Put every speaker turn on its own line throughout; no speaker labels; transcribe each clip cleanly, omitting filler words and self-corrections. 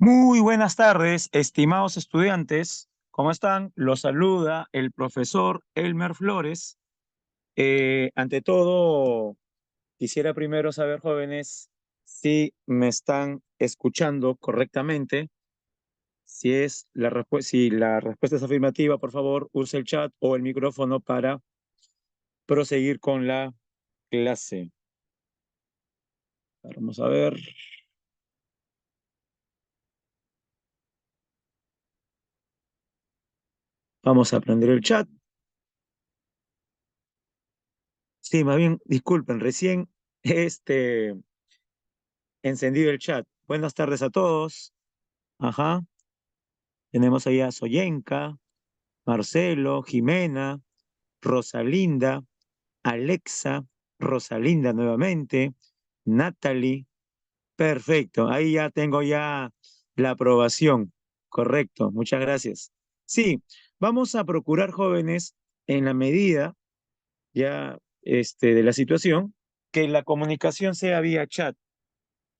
Muy buenas tardes, estimados estudiantes. ¿Cómo están? Los saluda el profesor Elmer Flores. Ante todo, quisiera primero saber, jóvenes, si me están escuchando correctamente. Si la respuesta es afirmativa, por favor, use el chat o el micrófono para proseguir con la clase. Vamos a ver. Vamos a aprender el chat. Sí, más bien, disculpen, recién encendido el chat. Buenas tardes a todos. Ajá. Tenemos ahí a Soyenka, Marcelo, Jimena, Rosalinda, Alexa, Rosalinda nuevamente, Natalie. Perfecto. Ahí ya tengo ya la aprobación. Correcto. Muchas gracias. Sí, vamos a procurar, jóvenes, en la medida ya de la situación, que la comunicación sea vía chat.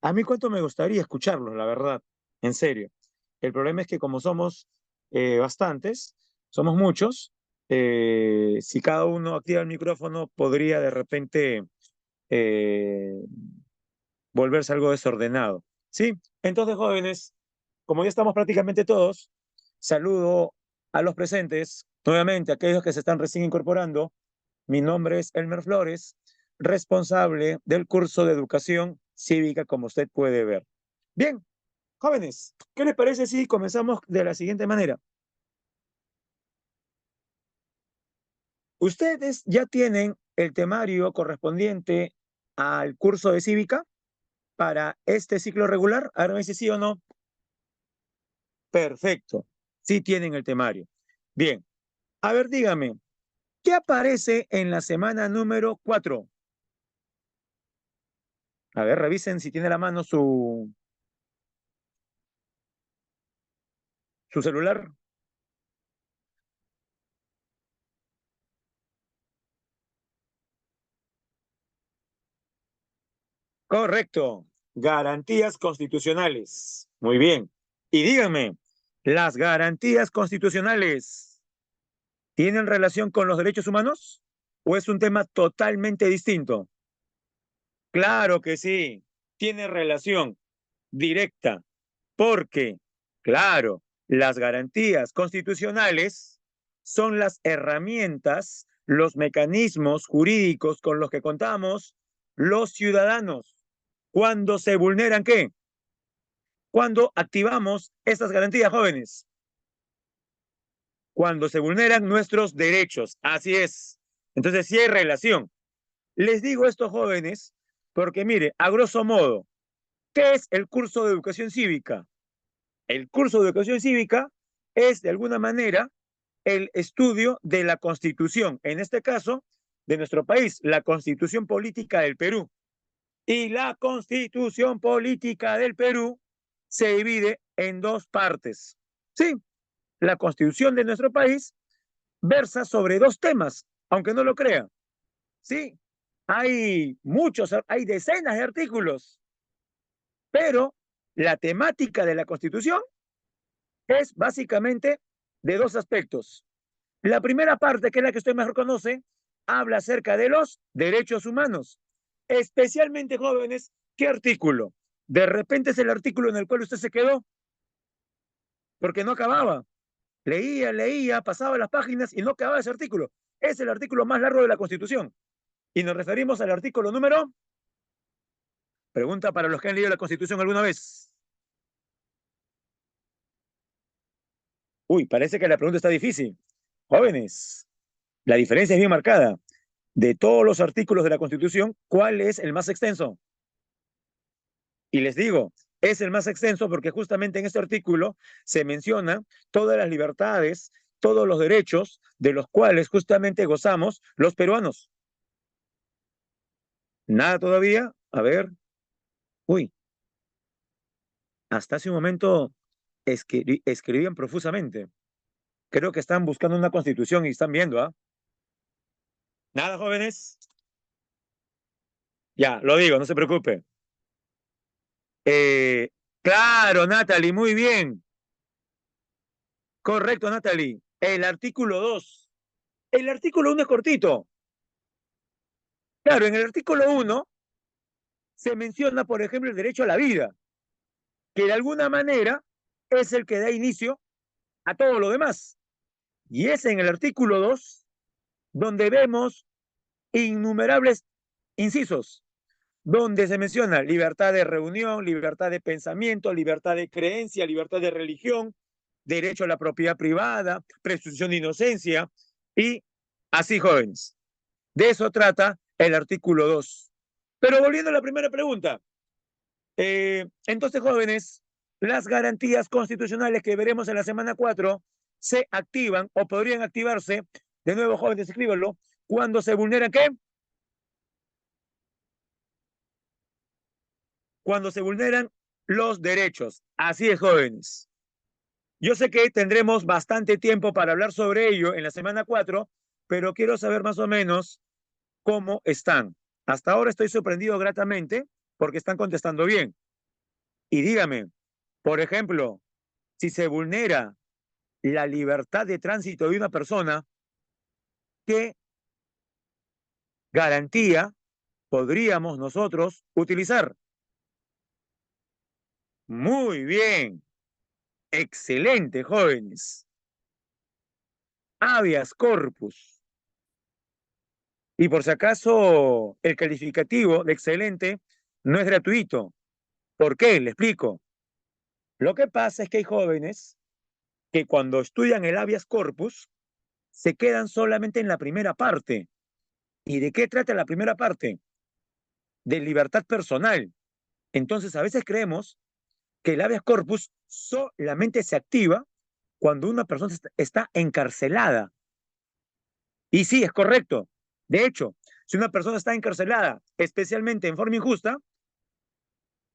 A mí cuánto me gustaría escucharlos, la verdad, en serio. El problema es que como somos bastantes, somos muchos, si cada uno activa el micrófono, podría de repente eh, volverse algo desordenado. ¿Sí? Entonces, jóvenes, como ya estamos prácticamente todos, saludo a los presentes, nuevamente a aquellos que se están recién incorporando. Mi nombre es Elmer Flores, responsable del curso de educación cívica, como usted puede ver. Bien, jóvenes, ¿qué les parece si comenzamos de la siguiente manera? Ustedes ya tienen el temario correspondiente al curso de cívica para este ciclo regular. A ver, me dice sí o no. Perfecto, sí tienen el temario. Bien, a ver, dígame, ¿qué aparece en la semana número 4? A ver, revisen si tiene a la mano su celular. Correcto. Garantías constitucionales. Muy bien. Y dígame, ¿las garantías constitucionales tienen relación con los derechos humanos o es un tema totalmente distinto? Claro que sí, tiene relación directa, porque, claro, las garantías constitucionales son las herramientas, los mecanismos jurídicos con los que contamos los ciudadanos cuando se vulneran, ¿qué? Cuando activamos estas garantías, jóvenes, cuando se vulneran nuestros derechos. Así es. Entonces, sí hay relación. Les digo esto, jóvenes, porque mire, a grosso modo, ¿qué es el curso de educación cívica? El curso de educación cívica es, de alguna manera, el estudio de la Constitución, en este caso, de nuestro país, la Constitución Política del Perú. Y la Constitución Política del Perú se divide en dos partes. Sí, la Constitución de nuestro país versa sobre dos temas, aunque no lo crean. Sí, hay decenas de artículos, pero la temática de la Constitución es básicamente de dos aspectos. La primera parte, que es la que usted mejor conoce, habla acerca de los derechos humanos, especialmente jóvenes. ¿Qué artículo? De repente es el artículo en el cual usted se quedó porque no acababa. Leía, pasaba las páginas y no acababa ese artículo. Es el artículo más largo de la Constitución. Y nos referimos al artículo número. Pregunta para los que han leído la Constitución alguna vez. Uy, parece que la pregunta está difícil. Jóvenes, la diferencia es bien marcada. De todos los artículos de la Constitución, ¿cuál es el más extenso? Y les digo, es el más extenso porque justamente en este artículo se menciona todas las libertades, todos los derechos de los cuales justamente gozamos los peruanos. Nada todavía. A ver. Uy, hasta hace un momento escribían profusamente. Creo que están buscando una constitución y están viendo, ¿ah? Nada, jóvenes. Ya, lo digo, no se preocupe. Claro, Natalie, muy bien. Correcto, Natalie. El artículo 2. El artículo 1 es cortito. Claro, en el artículo 1 se menciona, por ejemplo, el derecho a la vida, que de alguna manera es el que da inicio a todo lo demás. Y es en el artículo 2 donde vemos innumerables incisos, donde se menciona libertad de reunión, libertad de pensamiento, libertad de creencia, libertad de religión, derecho a la propiedad privada, presunción de inocencia y así, jóvenes. De eso trata el artículo 2. Pero volviendo a la primera pregunta, entonces, jóvenes, las garantías constitucionales que veremos en la semana 4 se activan o podrían activarse, de nuevo, jóvenes, escríbanlo, cuando se vulnera ¿qué? Cuando se vulneran los derechos. Así es, jóvenes. Yo sé que tendremos bastante tiempo para hablar sobre ello en la semana 4, pero quiero saber más o menos cómo están. Hasta ahora estoy sorprendido gratamente porque están contestando bien. Y dígame, por ejemplo, si se vulnera la libertad de tránsito de una persona, ¿qué garantía podríamos nosotros utilizar? Muy bien, excelente, jóvenes. Habeas corpus. Y por si acaso el calificativo de excelente no es gratuito. ¿Por qué? Le explico. Lo que pasa es que hay jóvenes que cuando estudian el habeas corpus se quedan solamente en la primera parte. ¿Y de qué trata la primera parte? De libertad personal. Entonces, a veces creemos que el habeas corpus solamente se activa cuando una persona está encarcelada. Y sí, es correcto. De hecho, si una persona está encarcelada, especialmente en forma injusta,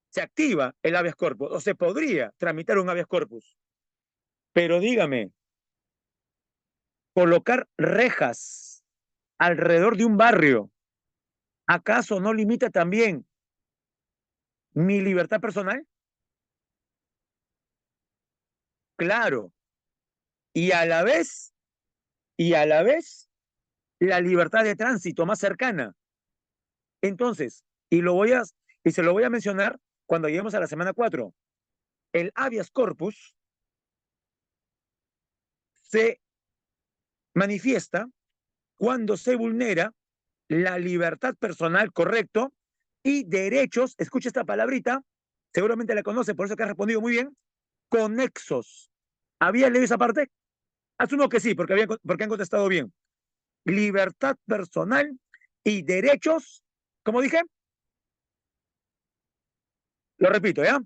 se activa el habeas corpus o se podría tramitar un habeas corpus. Pero dígame, colocar rejas alrededor de un barrio, ¿acaso no limita también mi libertad personal? Claro. Y a la vez, y a la vez, la libertad de tránsito más cercana. Entonces, y se lo voy a mencionar cuando lleguemos a la semana 4. El habeas corpus se manifiesta cuando se vulnera la libertad personal, correcto, y derechos, escucha esta palabrita, seguramente la conoce, por eso que ha respondido muy bien, conexos. ¿Había leído esa parte? Asumo que sí, porque han contestado bien. Libertad personal y derechos, como dije, lo repito, ¿ya?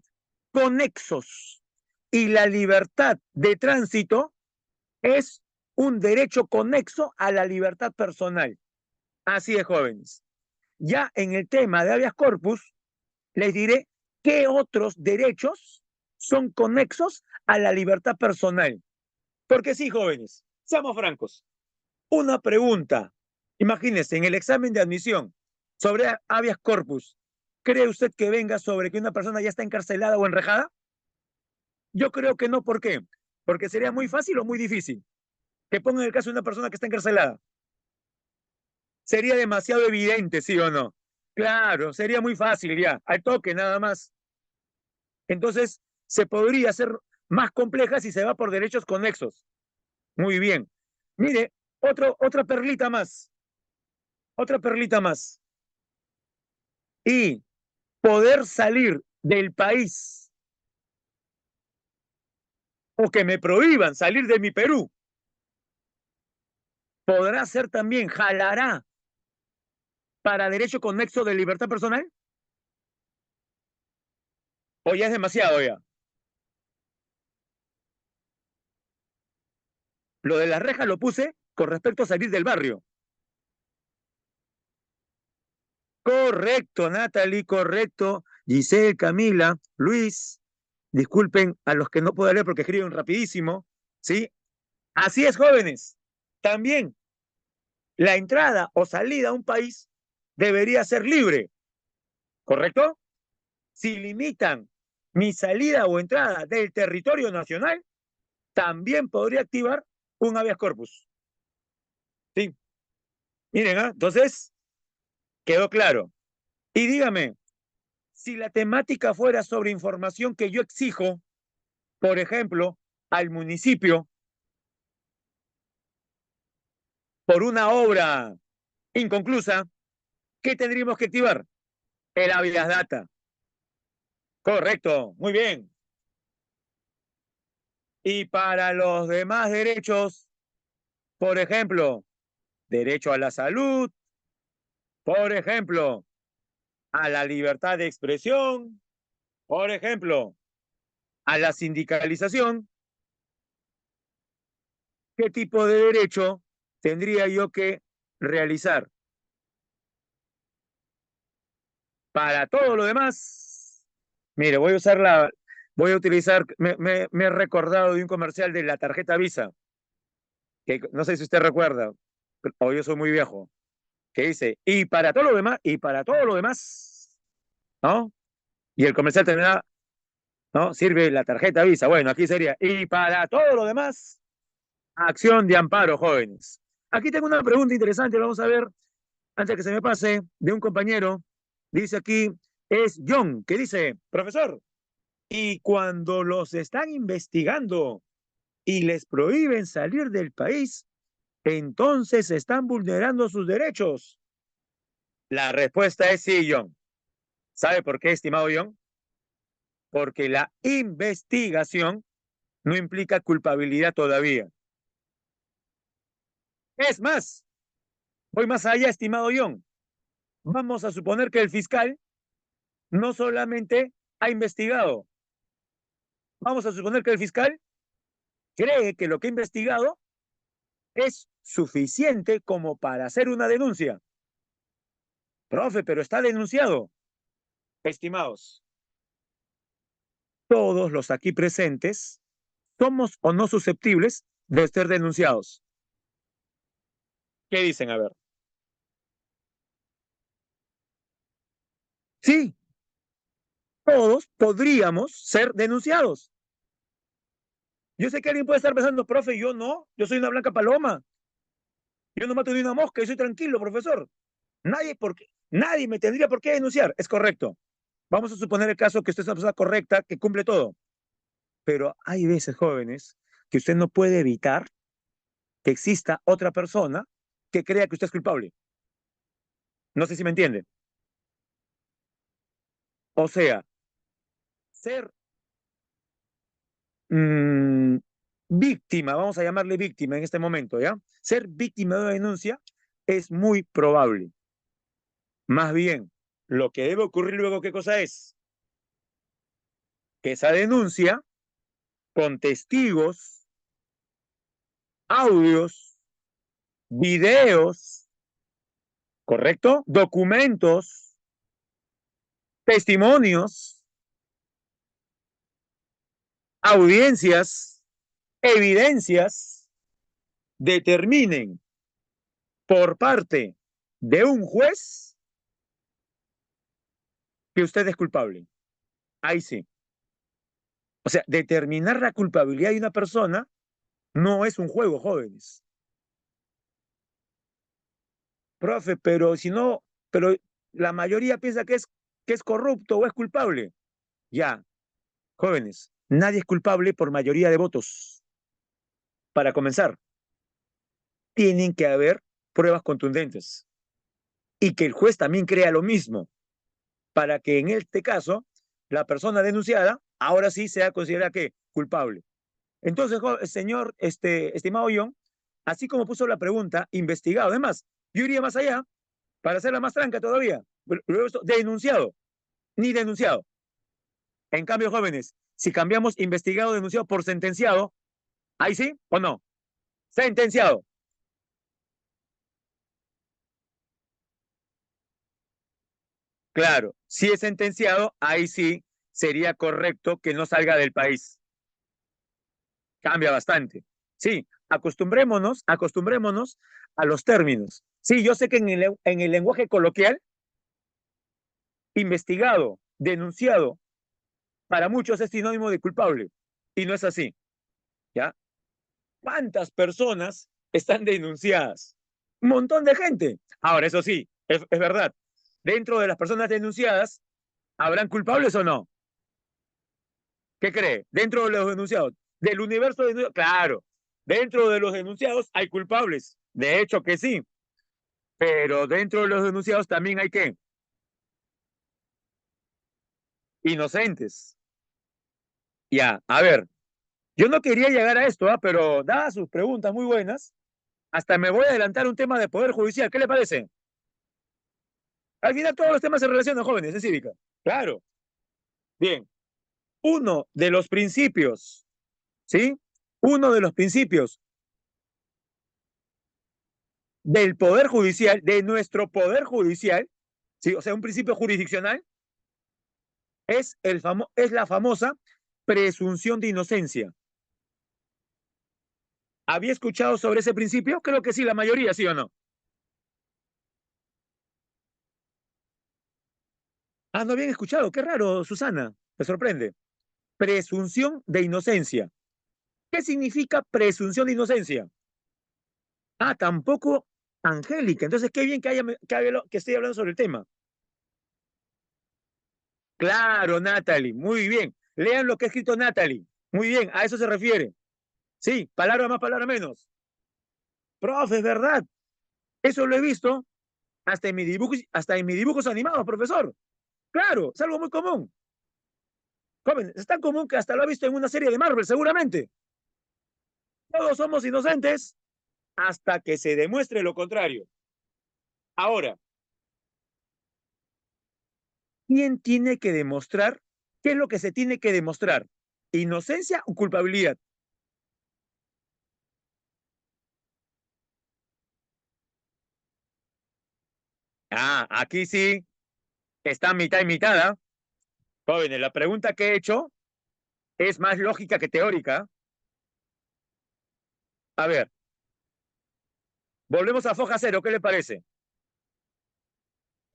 Conexos. Y la libertad de tránsito es un derecho conexo a la libertad personal. Así es, jóvenes. Ya en el tema de habeas corpus, les diré qué otros derechos son conexos a la libertad personal. Porque sí, jóvenes, seamos francos. Una pregunta. Imagínense, en el examen de admisión sobre habeas corpus, ¿cree usted que venga sobre que una persona ya está encarcelada o enrejada? Yo creo que no. ¿Por qué? Porque sería muy fácil o muy difícil que pongan el caso de una persona que está encarcelada. Sería demasiado evidente, ¿sí o no? Claro, sería muy fácil ya, al toque nada más. Entonces, se podría hacer más compleja si se va por derechos conexos. Muy bien. Mire, otra perlita más, otra perlita más. Y poder salir del país o que me prohíban salir de mi Perú, podrá ser también, jalará para derecho conexo de libertad personal, o ya es demasiado ya. Lo de las rejas lo puse con respecto a salir del barrio. Correcto, Natalie, correcto. Giselle, Camila, Luis, disculpen a los que no puedo leer porque escriben rapidísimo, ¿sí? Así es, jóvenes. También la entrada o salida a un país debería ser libre, ¿correcto? Si limitan mi salida o entrada del territorio nacional, también podría activar un habeas corpus. Sí, miren, entonces quedó claro. Y dígame, si la temática fuera sobre información que yo exijo, por ejemplo, al municipio por una obra inconclusa, ¿qué tendríamos que activar? El habeas data. Correcto, muy bien. Y para los demás derechos, por ejemplo, derecho a la salud, por ejemplo, a la libertad de expresión, por ejemplo, a la sindicalización, ¿qué tipo de derecho tendría yo que realizar? Para todo lo demás, mire, voy a utilizar, me he recordado de un comercial de la tarjeta Visa, que no sé si usted recuerda, o yo soy muy viejo, que dice, y para todo lo demás, y para todo lo demás, ¿no? Y el comercial termina, ¿no? Sirve la tarjeta Visa. Bueno, aquí sería, y para todo lo demás, acción de amparo, jóvenes. Aquí tengo una pregunta interesante, vamos a ver, antes que se me pase, de un compañero. Dice aquí, es John, que dice, profesor, y cuando los están investigando y les prohíben salir del país, entonces están vulnerando sus derechos. La respuesta es sí, John. ¿Sabe por qué, estimado John? Porque la investigación no implica culpabilidad todavía. Es más, voy más allá, estimado John. Vamos a suponer que el fiscal no solamente ha investigado, vamos a suponer que el fiscal cree que lo que ha investigado es suficiente como para hacer una denuncia. Profe, pero está denunciado. Estimados, todos los aquí presentes somos o no susceptibles de ser denunciados. ¿Qué dicen? A ver. Sí, todos podríamos ser denunciados. Yo sé que alguien puede estar pensando, profe, yo no, yo soy una blanca paloma, yo no mato ni una mosca, yo soy tranquilo, profesor. Nadie me tendría por qué denunciar. Es correcto. Vamos a suponer el caso que usted es una persona correcta, que cumple todo. Pero hay veces, jóvenes, que usted no puede evitar que exista otra persona que crea que usted es culpable. No sé si me entiende. O sea, ser mmm, víctima, vamos a llamarle víctima en este momento, ¿ya? Ser víctima de una denuncia es muy probable. Más bien, lo que debe ocurrir luego, ¿qué cosa es? Que esa denuncia, con testigos, audios, videos, ¿correcto? Documentos, testimonios, audiencias, evidencias, determinen por parte de un juez que usted es culpable. Ahí sí. O sea, determinar la culpabilidad de una persona no es un juego, jóvenes. Profe, pero si no, pero la mayoría piensa que es corrupto o es culpable. Ya, jóvenes, nadie es culpable por mayoría de votos. Para comenzar, tienen que haber pruebas contundentes y que el juez también crea lo mismo para que en este caso la persona denunciada ahora sí sea considerada que culpable. Entonces, señor, estimado John, así como puso la pregunta, investigado. Además, yo iría más allá para hacerla más franca todavía. Luego esto, denunciado, ni denunciado. En cambio, jóvenes, si cambiamos investigado, denunciado por sentenciado, ahí sí o no. Sentenciado. Claro, si es sentenciado, ahí sí sería correcto que no salga del país. Cambia bastante. Sí, acostumbrémonos a los términos. Sí, yo sé que en el lenguaje coloquial, investigado, denunciado para muchos es sinónimo de culpable. Y no es así, ¿ya? ¿Cuántas personas están denunciadas? Un montón de gente. Ahora, eso sí, es verdad. Dentro de las personas denunciadas, ¿habrán culpables o no? ¿Qué cree? Dentro de los denunciados, del universo de... Claro, dentro de los denunciados hay culpables. De hecho que sí. Pero dentro de los denunciados también hay ¿qué? Inocentes. Ya, a ver, yo no quería llegar a esto, pero dadas sus preguntas muy buenas, hasta me voy a adelantar un tema de Poder Judicial. ¿Qué le parece? Al final todos los temas se relacionan, jóvenes, en cívica. Claro. Bien. Uno de los principios, ¿sí? Uno de los principios del Poder Judicial, de nuestro Poder Judicial, ¿sí? O sea, un principio jurisdiccional, es la famosa presunción de inocencia. ¿Había escuchado sobre ese principio? Creo que sí, la mayoría, ¿sí o no? Ah, no habían escuchado. Qué raro, Susana. Me sorprende. Presunción de inocencia. ¿Qué significa presunción de inocencia? Ah, tampoco Angélica. Entonces, qué bien que estoy hablando sobre el tema. Claro, Natalie. Muy bien. Lean lo que ha escrito Natalie. Muy bien, a eso se refiere. Sí, palabra más, palabra menos. Profe, es verdad. Eso lo he visto hasta en mis dibujos animados, profesor. Claro, es algo muy común. Joven, es tan común que hasta lo ha visto en una serie de Marvel, seguramente. Todos somos inocentes hasta que se demuestre lo contrario. Ahora, ¿quién tiene que demostrar? ¿Qué es lo que se tiene que demostrar? ¿Inocencia o culpabilidad? Ah, aquí sí está mitad y mitad. ¿Ah? Jóvenes, la pregunta que he hecho es más lógica que teórica. A ver, volvemos a foja cero, ¿qué le parece?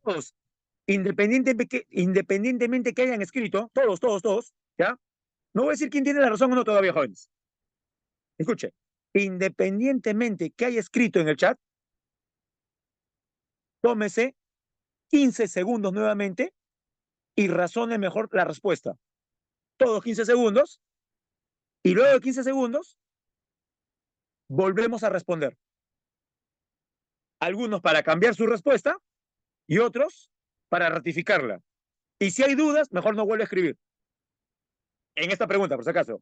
Todos, independientemente que hayan escrito, todos, ¿ya? No voy a decir quién tiene la razón o no todavía, jóvenes. Escuche, independientemente que haya escrito en el chat, tómese 15 segundos nuevamente y razone mejor la respuesta. Todos 15 segundos y luego de 15 segundos volvemos a responder. Algunos para cambiar su respuesta y otros para ratificarla. Y si hay dudas, mejor no vuelve a escribir. En esta pregunta, por si acaso.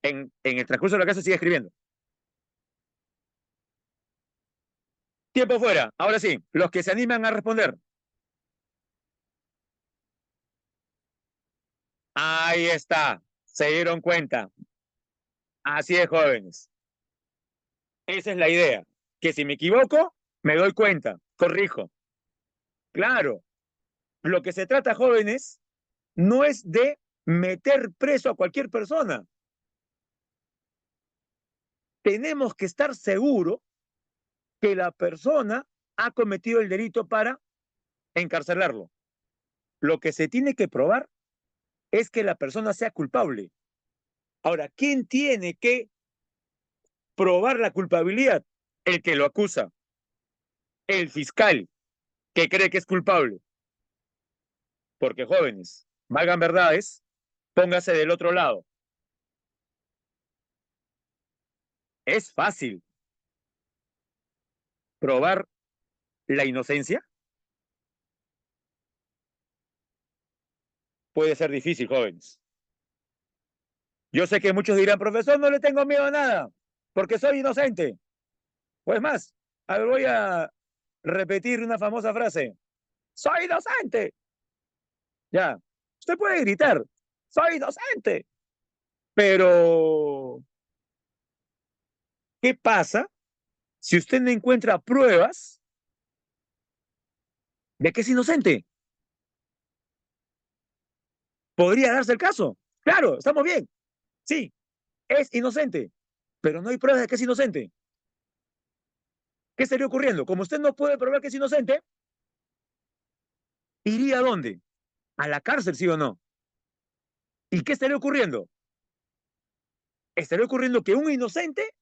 En el transcurso de la clase sigue escribiendo. Tiempo fuera. Ahora sí, los que se animan a responder. Ahí está. Se dieron cuenta. Así es, jóvenes. Esa es la idea. Que si me equivoco, me doy cuenta. Corrijo. Claro. Lo que se trata, jóvenes, no es de meter preso a cualquier persona. Tenemos que estar seguros que la persona ha cometido el delito para encarcelarlo. Lo que se tiene que probar es que la persona sea culpable. Ahora, ¿quién tiene que probar la culpabilidad? El que lo acusa, el fiscal que cree que es culpable. Porque jóvenes, valgan verdades, póngase del otro lado. ¿Es fácil probar la inocencia? Puede ser difícil, jóvenes. Yo sé que muchos dirán, profesor, no le tengo miedo a nada, porque soy inocente. Pues más, a ver, voy a repetir una famosa frase. Soy inocente. Ya, usted puede gritar, soy inocente. Pero, ¿qué pasa si usted no encuentra pruebas de que es inocente? ¿Podría darse el caso? Claro, estamos bien. Sí, es inocente, pero no hay pruebas de que es inocente. ¿Qué estaría ocurriendo? Como usted no puede probar que es inocente, ¿iría a dónde? ¿A la cárcel, sí o no? ¿Y qué estaría ocurriendo? Estaría ocurriendo que un inocente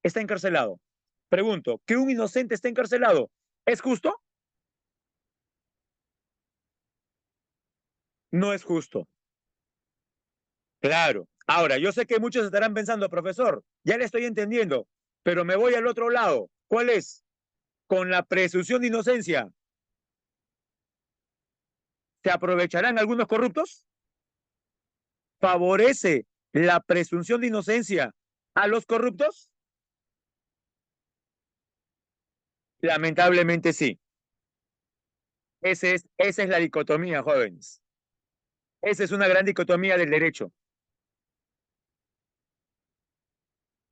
está encarcelado. Pregunto, ¿que un inocente esté encarcelado es justo? No es justo. Claro. Ahora, yo sé que muchos estarán pensando, profesor, ya le estoy entendiendo, pero me voy al otro lado. ¿Cuál es? Con la presunción de inocencia, ¿se aprovecharán algunos corruptos? ¿Favorece la presunción de inocencia a los corruptos? Lamentablemente sí. Esa es la dicotomía, jóvenes. Esa es una gran dicotomía del derecho.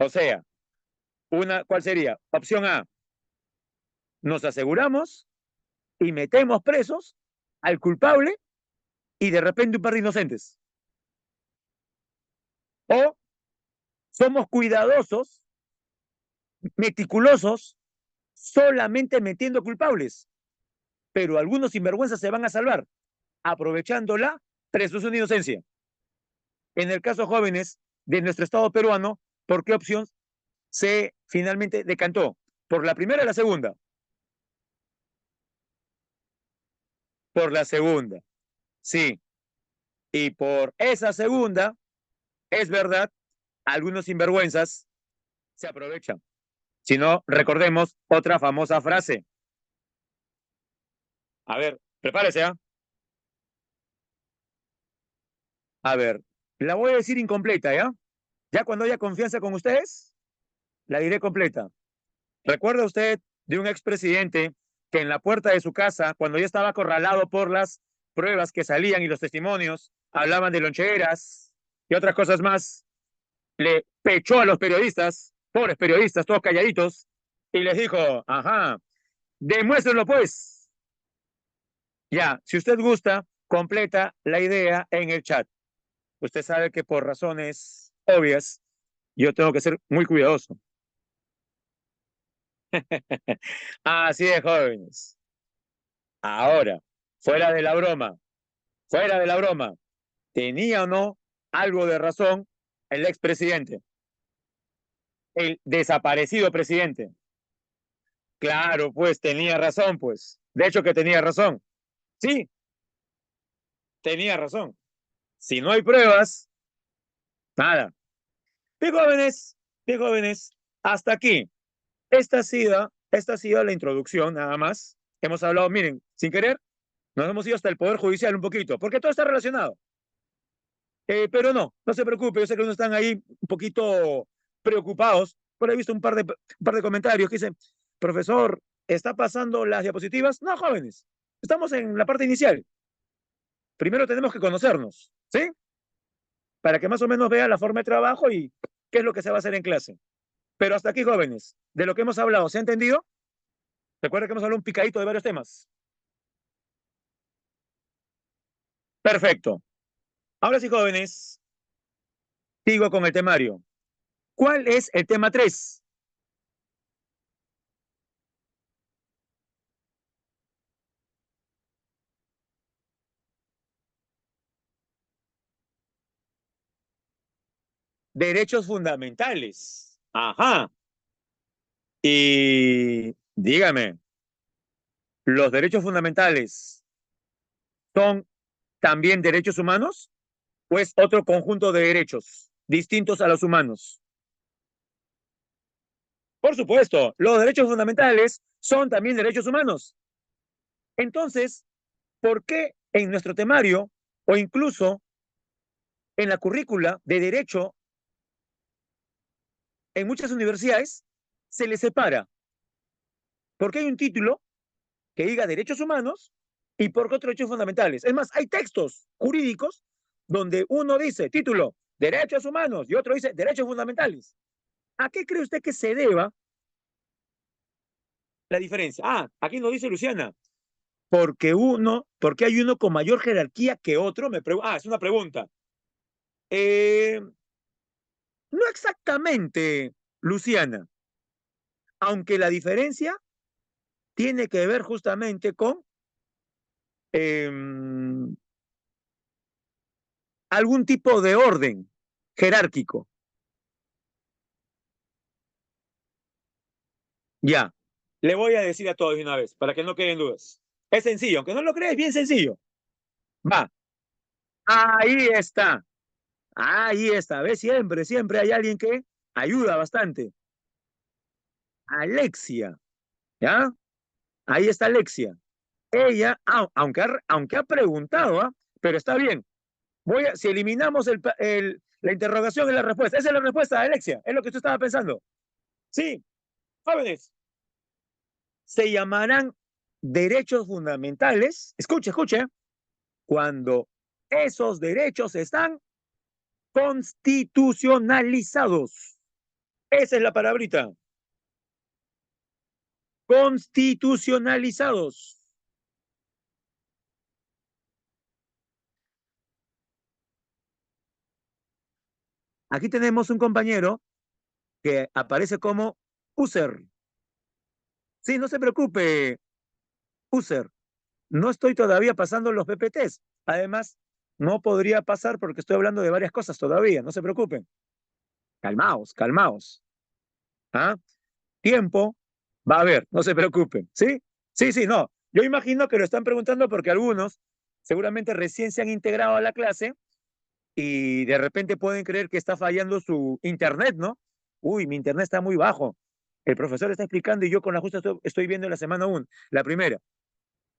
O sea, ¿cuál sería? Opción A, nos aseguramos y metemos presos al culpable y de repente un par de inocentes. O somos cuidadosos, meticulosos, solamente metiendo culpables, pero algunos sinvergüenzas se van a salvar, aprovechando la presunción de inocencia. En el caso jóvenes de nuestro Estado peruano, ¿por qué opción se finalmente decantó? ¿Por la primera o la segunda? Por la segunda, sí. Y por esa segunda, es verdad, algunos sinvergüenzas se aprovechan. Si no, recordemos otra famosa frase. A ver, prepárese, ¿ah? A ver, la voy a decir incompleta, ¿ya? Ya cuando haya confianza con ustedes, la diré completa. ¿Recuerda usted de un expresidente que en la puerta de su casa, cuando ya estaba acorralado por las pruebas que salían y los testimonios, hablaban de loncheras y otras cosas más, le pechó a los periodistas, pobres periodistas, todos calladitos, y les dijo, ajá, demuéstrenlo pues. Ya, si usted gusta, completa la idea en el chat. Usted sabe que por razones obvias, yo tengo que ser muy cuidadoso. Así es, jóvenes. Ahora, fuera de la broma, ¿tenía o no algo de razón el expresidente? El desaparecido presidente. Claro, pues tenía razón, pues. De hecho que tenía razón. Sí, tenía razón. Si no hay pruebas, nada. Bien jóvenes, hasta aquí. Esta ha sido la introducción, nada más. Hemos hablado, miren, sin querer, nos hemos ido hasta el Poder Judicial un poquito, porque todo está relacionado. Pero no se preocupe, yo sé que unos están ahí un poquito preocupados. Por ahí he visto un par de comentarios que dicen, profesor, ¿está pasando las diapositivas? No, jóvenes, estamos en la parte inicial. Primero tenemos que conocernos, ¿sí? Para que más o menos vea la forma de trabajo y qué es lo que se va a hacer en clase. Pero hasta aquí, jóvenes, de lo que hemos hablado, ¿se ha entendido? Recuerda que hemos hablado un picadito de varios temas. Perfecto. Ahora sí, jóvenes, sigo con el temario. ¿Cuál es el tema 3? Derechos fundamentales. Ajá. Y dígame, ¿los derechos fundamentales son también derechos humanos o es otro conjunto de derechos distintos a los humanos? Por supuesto, los derechos fundamentales son también derechos humanos. Entonces, ¿por qué en nuestro temario o incluso en la currícula de derecho en muchas universidades se les separa? Porque hay un título que diga derechos humanos y por otros derechos fundamentales. Es más, hay textos jurídicos donde uno dice, título, derechos humanos, y otro dice, derechos fundamentales. ¿A qué cree usted que se deba la diferencia? Ah, aquí lo dice Luciana. Porque hay uno con mayor jerarquía que otro. Es una pregunta. Eh, no exactamente, Luciana, aunque la diferencia tiene que ver justamente con algún tipo de orden jerárquico. Ya, le voy a decir a todos de una vez, para que no queden dudas. Es sencillo, aunque no lo crees, bien sencillo. Va, ahí está, ahí está. ¿Ves? Siempre, siempre hay alguien que ayuda bastante. Alexia, ¿ya? Ahí está Alexia. Ella, aunque ha preguntado, ¿ah? Pero está bien. Si eliminamos la interrogación y la respuesta, esa es la respuesta, Alexia, es lo que tú estabas pensando. Sí, jóvenes, se llamarán derechos fundamentales. Escuche, escuche, cuando esos derechos están constitucionalizados. Esa es la palabrita. Constitucionalizados. Aquí tenemos un compañero que aparece como user. Sí, no se preocupe, user. No estoy todavía pasando los PPTs. Además, no podría pasar porque estoy hablando de varias cosas todavía. No se preocupen. Calmaos, calmaos. ¿Ah? Tiempo va a haber, no se preocupen. ¿Sí? Sí, sí, no. Yo imagino que lo están preguntando porque algunos seguramente recién se han integrado a la clase y de repente pueden creer que está fallando su internet, ¿no? Uy, mi internet está muy bajo. El profesor está explicando y yo con la justa estoy viendo la semana 1, la primera.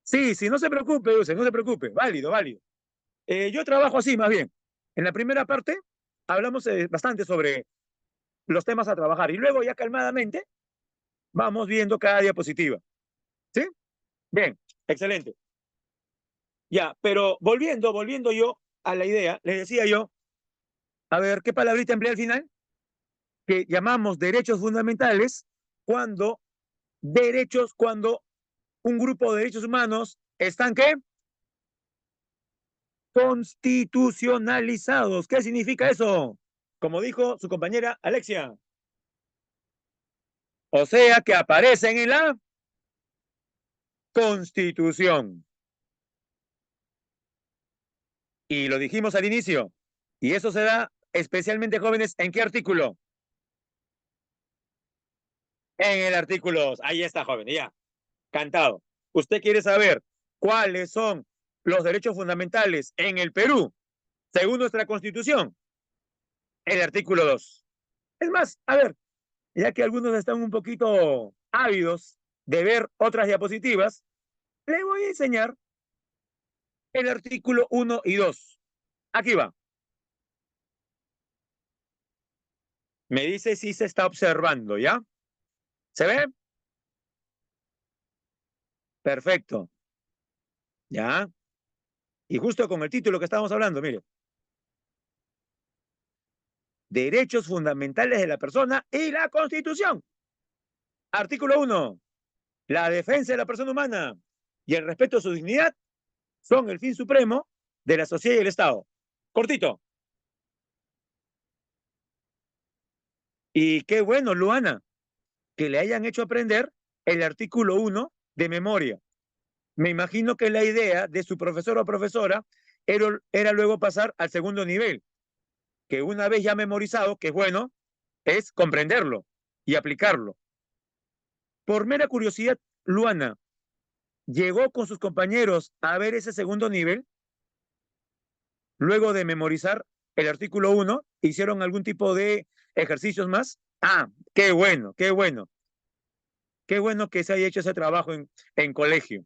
Sí, sí, no se preocupe, Dulce, no se preocupe. Válido, válido. Yo trabajo así, más bien. En la primera parte hablamos bastante sobre los temas a trabajar y luego ya calmadamente vamos viendo cada diapositiva. ¿Sí? Bien, excelente. Ya, pero volviendo yo a la idea, les decía yo, a ver, ¿qué palabrita empleé al final? Que llamamos derechos fundamentales cuando cuando un grupo de derechos humanos están, ¿qué? Constitucionalizados. ¿Qué significa eso? Como dijo su compañera Alexia. O sea que aparecen en la Constitución. Y lo dijimos al inicio. Y eso se da especialmente, jóvenes, ¿en qué artículo? En el artículo 2. Ahí está, joven, ya. Cantado. ¿Usted quiere saber cuáles son los derechos fundamentales en el Perú, según nuestra Constitución? El artículo 2. Es más, a ver, ya que algunos están un poquito ávidos de ver otras diapositivas, le voy a enseñar el artículo 1 y 2. Aquí va. Me dice si se está observando, ¿ya? ¿Se ve? Perfecto. ¿Ya? Y justo con el título que estábamos hablando, mire. Derechos fundamentales de la persona y la Constitución. Artículo 1. La defensa de la persona humana y el respeto a su dignidad son el fin supremo de la sociedad y el Estado. Cortito. Y qué bueno, Luana, que le hayan hecho aprender el artículo 1 de memoria. Me imagino que la idea de su profesor o profesora era luego pasar al segundo nivel, que una vez ya memorizado, que es bueno, es comprenderlo y aplicarlo. Por mera curiosidad, Luana, ¿llegó con sus compañeros a ver ese segundo nivel? Luego de memorizar el artículo 1, ¿hicieron algún tipo de ejercicios más? Ah, qué bueno, qué bueno. Qué bueno que se haya hecho ese trabajo en colegio,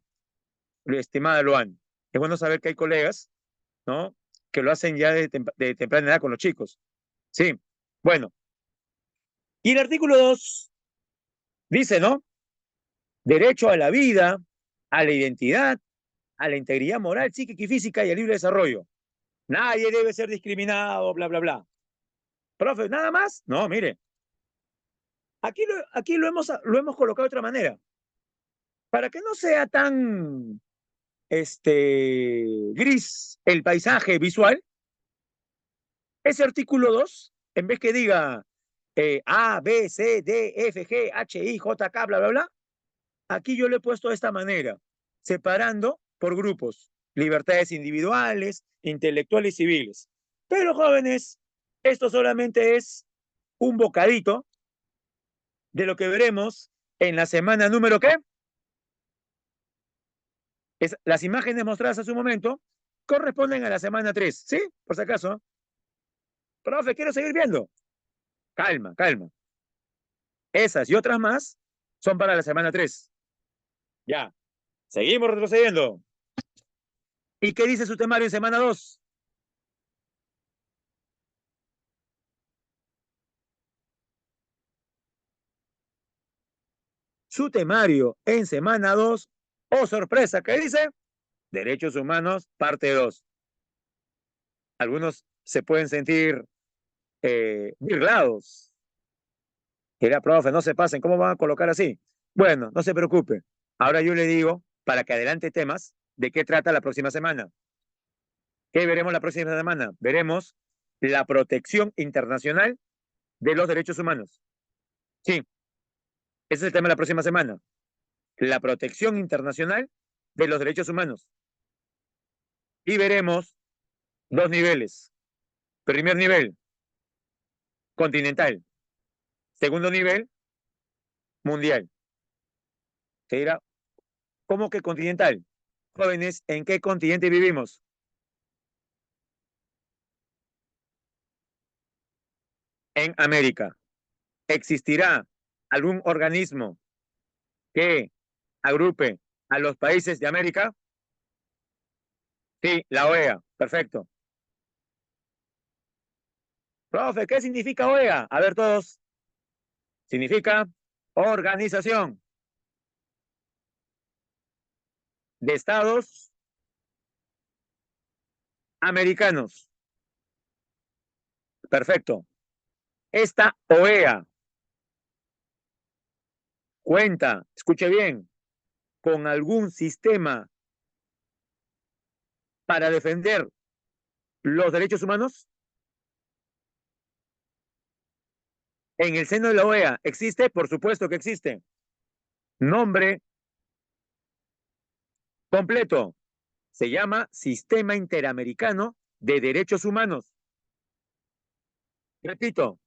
estimada Luan. Es bueno saber que hay colegas, ¿no? Que lo hacen ya de temprana edad con los chicos. Sí, bueno. Y el artículo 2 dice, ¿no? Derecho a la vida, a la identidad, a la integridad moral, psíquica y física y al libre desarrollo. Nadie debe ser discriminado, bla, bla, bla. Profe, ¿nada más? No, mire. Aquí lo hemos colocado de otra manera. Para que no sea tan gris el paisaje visual, ese artículo 2, en vez que diga A, B, C, D, F, G, H, I, J, K, bla, bla, bla, aquí yo lo he puesto de esta manera, separando por grupos, libertades individuales, intelectuales y civiles. Pero jóvenes, esto solamente es un bocadito de lo que veremos en la semana número ¿qué? Las imágenes mostradas hace un momento corresponden a la semana 3, ¿sí? Por si acaso. Profe, quiero seguir viendo. Calma, calma. Esas y otras más son para la semana 3. Ya, seguimos retrocediendo. ¿Y qué dice su temario en semana 2? Su temario en semana 2, oh sorpresa, ¿qué dice? Derechos Humanos, parte 2. Algunos se pueden sentir burlados. Mira, profe, no se pasen, ¿cómo van a colocar así? Bueno, no se preocupe. Ahora yo le digo, para que adelante temas, ¿de qué trata la próxima semana? ¿Qué veremos la próxima semana? Veremos la protección internacional de los derechos humanos. Sí, ese es el tema de la próxima semana. La protección internacional de los derechos humanos. Y veremos dos niveles. Primer nivel, continental. Segundo nivel, mundial. Se dirá, ¿cómo que continental? Jóvenes, ¿en qué continente vivimos? En América. ¿Existirá algún organismo que agrupe a los países de América? Sí, la OEA. Perfecto. Profe, ¿qué significa OEA? A ver todos. Significa Organización de Estados Americanos. Perfecto. Esta OEA cuenta, escuche bien, con algún sistema para defender los derechos humanos. En el seno de la OEA, ¿existe? Por supuesto que existe. Nombre completo. Se llama Sistema Interamericano de Derechos Humanos. Repito,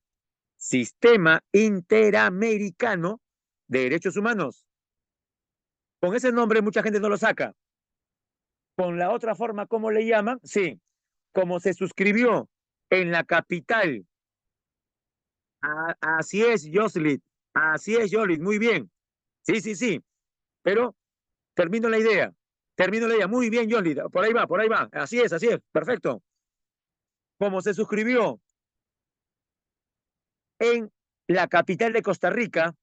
Sistema Interamericano de Derechos Humanos. Con ese nombre mucha gente no lo saca. Con la otra forma, ¿cómo le llaman? Sí, como se suscribió en la capital. Así es, Joslit. Así es, Joslit. Muy bien. Sí, sí, sí. Pero termino la idea. Termino la idea. Muy bien, Joslit. Por ahí va, por ahí va. Así es, así es. Perfecto. Como se suscribió en la capital de Costa Rica,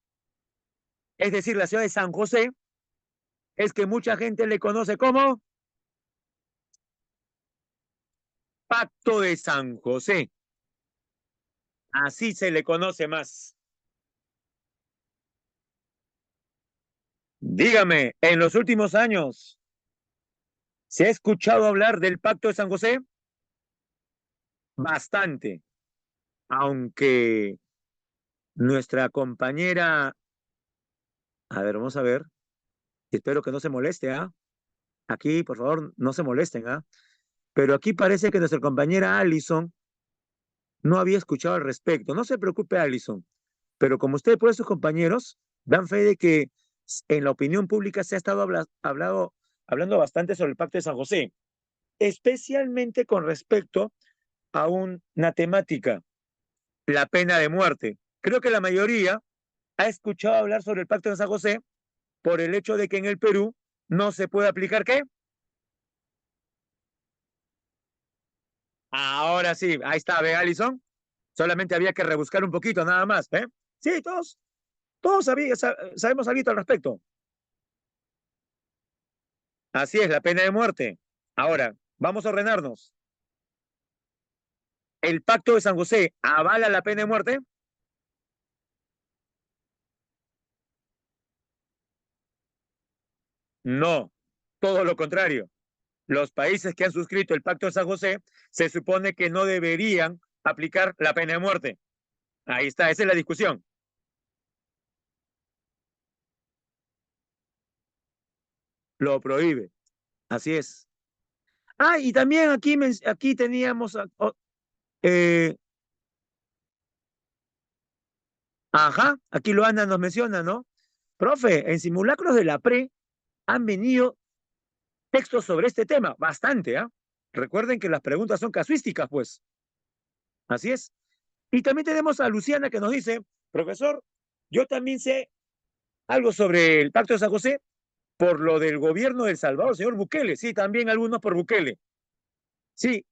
es decir, la ciudad de San José, es que mucha gente le conoce como Pacto de San José. Así se le conoce más. Dígame, en los últimos años, ¿se ha escuchado hablar del Pacto de San José? Bastante, aunque nuestra compañera, a ver, vamos a ver, espero que no se moleste, ¿ah? Aquí, por favor, no se molesten, ¿ah? Pero aquí parece que nuestra compañera Allison no había escuchado al respecto. No se preocupe, Allison, pero como usted y sus compañeros dan fe de que en la opinión pública se ha estado hablando bastante sobre el Pacto de San José, especialmente con respecto a una temática, la pena de muerte. Creo que la mayoría ha escuchado hablar sobre el Pacto de San José por el hecho de que en el Perú no se puede aplicar ¿qué? Ahora sí, ahí está, ¿ve, Alison? Solamente había que rebuscar un poquito nada más, ¿eh? Sí, todos sabemos algo al respecto. Así es, la pena de muerte. Ahora, vamos a ordenarnos. ¿El Pacto de San José avala la pena de muerte? No, todo lo contrario. Los países que han suscrito el Pacto de San José se supone que no deberían aplicar la pena de muerte. Ahí está, esa es la discusión. Lo prohíbe. Así es. Ah, y también aquí teníamos Eh, ajá, aquí Loana nos menciona, ¿no? Profe, en simulacros de la pre han venido textos sobre este tema, bastante, ¿ah? Recuerden que las preguntas son casuísticas, pues. Así es. Y también tenemos a Luciana que nos dice, profesor, yo también sé algo sobre el Pacto de San José por lo del gobierno de El Salvador, señor Bukele. Sí, también algunos por Bukele. Sí,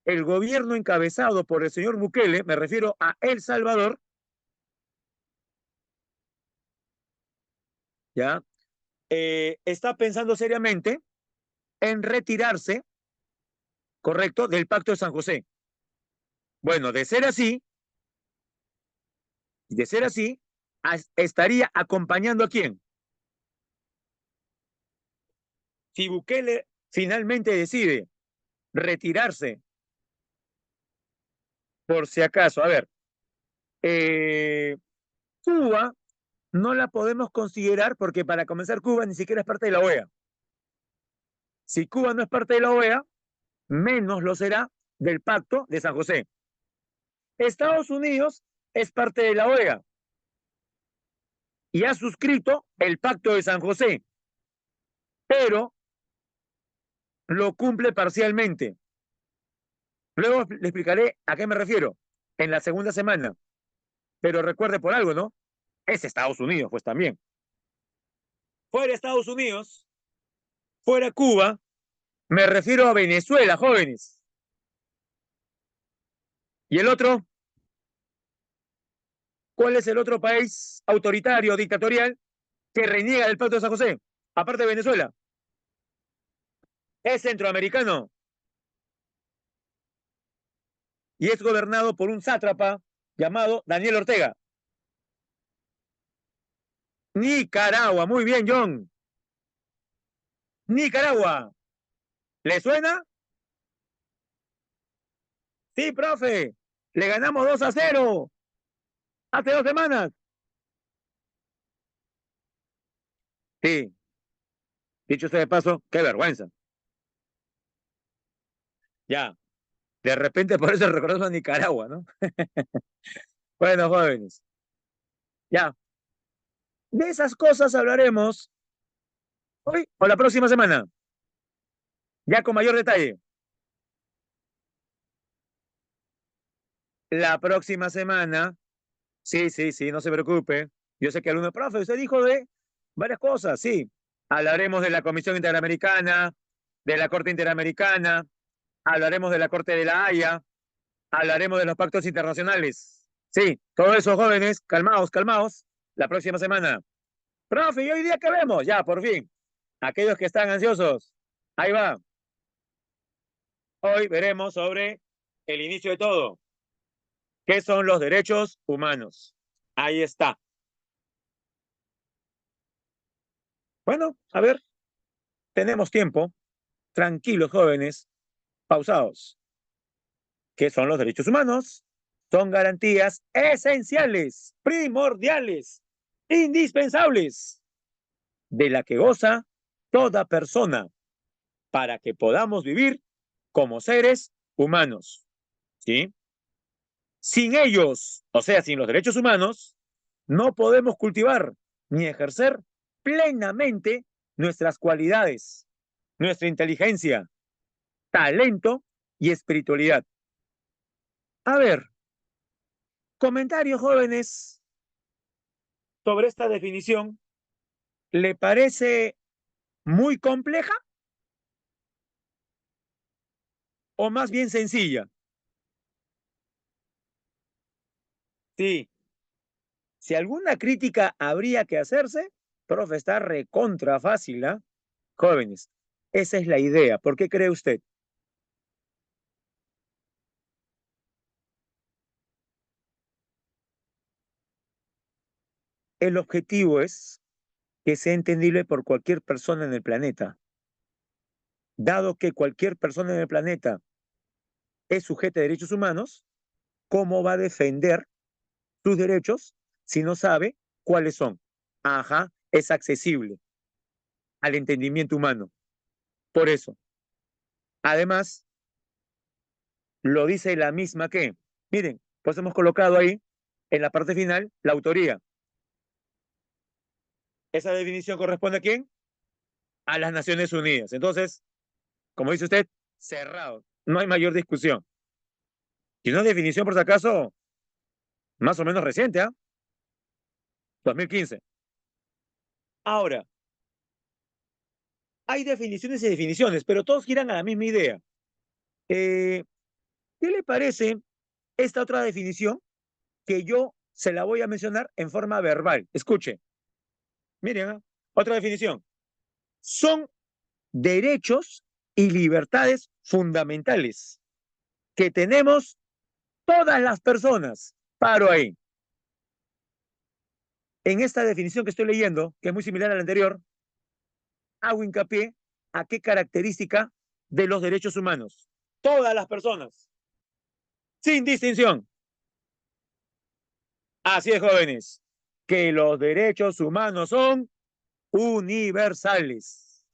el gobierno encabezado por el señor Bukele, me refiero a El Salvador, ¿ya? Está pensando seriamente en retirarse, correcto, del Pacto de San José. Bueno, de ser así, estaría acompañando a quién. Si Bukele finalmente decide retirarse, por si acaso, a ver, eh, Cuba no la podemos considerar porque para comenzar Cuba ni siquiera es parte de la OEA. Si Cuba no es parte de la OEA, menos lo será del Pacto de San José. Estados Unidos es parte de la OEA y ha suscrito el Pacto de San José, pero lo cumple parcialmente. Luego le explicaré a qué me refiero en la segunda semana. Pero recuerde por algo, ¿no? Es Estados Unidos, pues también. Fuera Estados Unidos, fuera Cuba, me refiero a Venezuela, jóvenes. ¿Y el otro? ¿Cuál es el otro país autoritario, dictatorial, que reniega del Pacto de San José? Aparte de Venezuela. Es centroamericano y es gobernado por un sátrapa llamado Daniel Ortega. Nicaragua, muy bien, John. Nicaragua. ¿Le suena? Sí, profe. Le ganamos 2-0 hace 2 semanas. Sí, dicho sea de paso, qué vergüenza. Ya, de repente por eso recordamos a Nicaragua, ¿no? Bueno, jóvenes, ya, de esas cosas hablaremos hoy o la próxima semana, ya con mayor detalle. La próxima semana, sí, sí, sí, no se preocupe. Yo sé que alumno, profe, usted dijo de varias cosas, sí. Hablaremos de la Comisión Interamericana, de la Corte Interamericana, hablaremos de la Corte de la Haya, hablaremos de los pactos internacionales. Sí, todo eso, jóvenes, calmaos, calmaos. La próxima semana. Profe, ¿y hoy día qué vemos? Ya, por fin. Aquellos que están ansiosos. Ahí va. Hoy veremos sobre el inicio de todo. ¿Qué son los derechos humanos? Ahí está. Bueno, a ver, tenemos tiempo. Tranquilos, jóvenes, pausados. ¿Qué son los derechos humanos? Son garantías esenciales, primordiales, indispensables, de la que goza toda persona para que podamos vivir como seres humanos. ¿Sí? Sin ellos, o sea, sin los derechos humanos, no podemos cultivar ni ejercer plenamente nuestras cualidades, nuestra inteligencia, talento y espiritualidad. A ver, comentarios jóvenes sobre esta definición. ¿Le parece muy compleja o más bien sencilla? Sí, si alguna crítica habría que hacerse, profe, está recontra fácil, ¿ah? Jóvenes, esa es la idea. ¿Por qué cree usted? El objetivo es que sea entendible por cualquier persona en el planeta. Dado que cualquier persona en el planeta es sujeto de derechos humanos, ¿cómo va a defender sus derechos si no sabe cuáles son? Ajá, es accesible al entendimiento humano. Por eso, además, lo dice la misma que Miren, pues hemos colocado ahí, en la parte final, la autoría. Esa definición corresponde ¿a quién? A las Naciones Unidas. Entonces, como dice usted, cerrado. No hay mayor discusión. Y una definición, por si acaso, más o menos reciente, ¿ah? 2015. Ahora, hay definiciones y definiciones, pero todos giran a la misma idea. ¿Qué le parece esta otra definición que yo se la voy a mencionar en forma verbal? Escuche, miren, ¿ah? Otra definición. Son derechos y libertades fundamentales que tenemos todas las personas. Paro ahí. En esta definición que estoy leyendo, que es muy similar a la anterior, hago hincapié a qué característica de los derechos humanos. Todas las personas, sin distinción. Así es, jóvenes, que los derechos humanos son universales.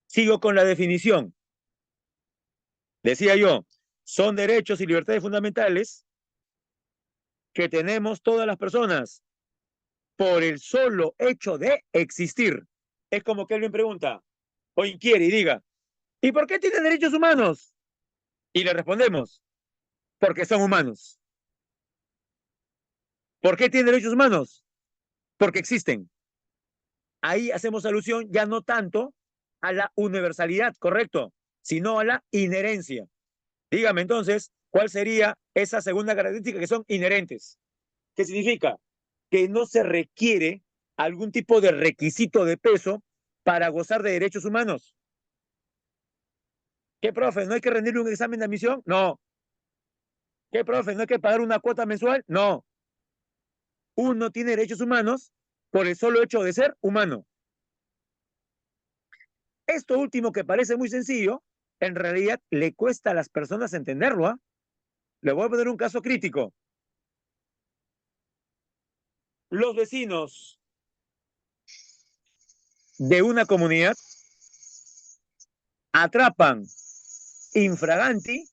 Sigo con la definición. Decía yo, son derechos y libertades fundamentales que tenemos todas las personas por el solo hecho de existir. Es como que alguien pregunta o inquiere y diga, ¿y por qué tienen derechos humanos? Y le respondemos, porque son humanos. ¿Por qué tienen derechos humanos? Porque existen. Ahí hacemos alusión ya no tanto a la universalidad, correcto, sino a la inherencia. Dígame entonces, ¿cuál sería esa segunda característica que son inherentes? ¿Qué significa? Que no se requiere algún tipo de requisito de peso para gozar de derechos humanos. ¿Qué, profe? ¿No hay que rendirle un examen de admisión? No. ¿Qué, profe? ¿No hay que pagar una cuota mensual? No. Uno tiene derechos humanos por el solo hecho de ser humano. Esto último que parece muy sencillo, en realidad le cuesta a las personas entenderlo. ¿Ah? Le voy a poner un caso crítico. Los vecinos de una comunidad atrapan infraganti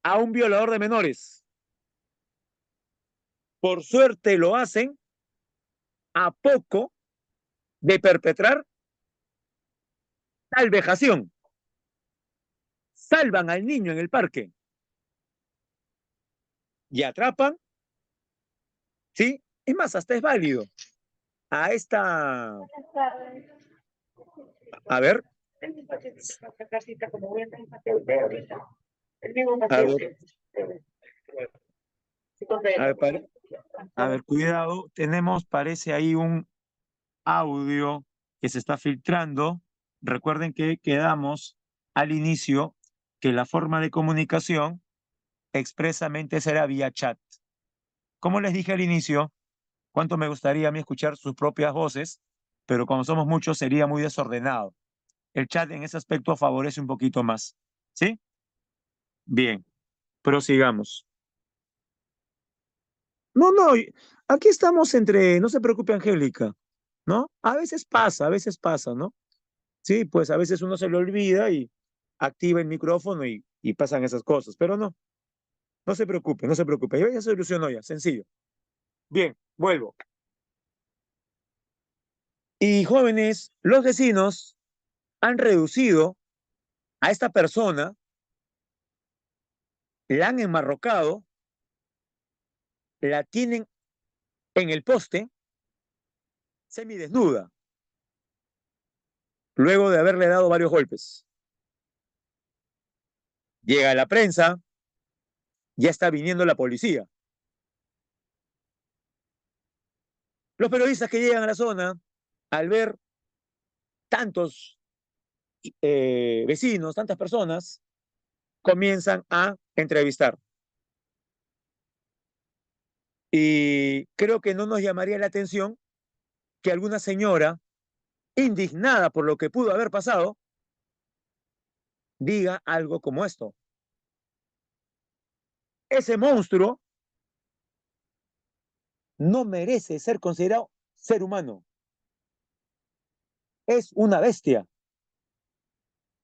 a un violador de menores. Por suerte lo hacen a poco de perpetrar tal vejación. Salvan al niño en el parque y atrapan, ¿sí? Es más, hasta es válido. A esta, a ver, a ver, a ver, a ver, cuidado, tenemos, parece ahí un audio que se está filtrando. Recuerden que quedamos al inicio que la forma de comunicación expresamente será vía chat. Como les dije al inicio, cuánto me gustaría a mí escuchar sus propias voces, pero como somos muchos sería muy desordenado. El chat en ese aspecto favorece un poquito más. ¿Sí? Bien, prosigamos. No, no, aquí estamos entre, no se preocupe, Angélica, ¿no? A veces pasa, ¿no? Sí, pues a veces uno se le olvida y activa el micrófono y pasan esas cosas, pero no, no se preocupe, no se preocupe. Yo ya solucionó ya, sencillo. Bien, vuelvo. Y jóvenes, los vecinos han reducido a esta persona, la han enmarrocado, la tienen en el poste, semidesnuda, luego de haberle dado varios golpes. Llega la prensa, ya está viniendo la policía. Los periodistas que llegan a la zona, al ver tantos vecinos, tantas personas, comienzan a entrevistar. Y creo que no nos llamaría la atención que alguna señora, indignada por lo que pudo haber pasado, diga algo como esto. Ese monstruo no merece ser considerado ser humano. es una bestia,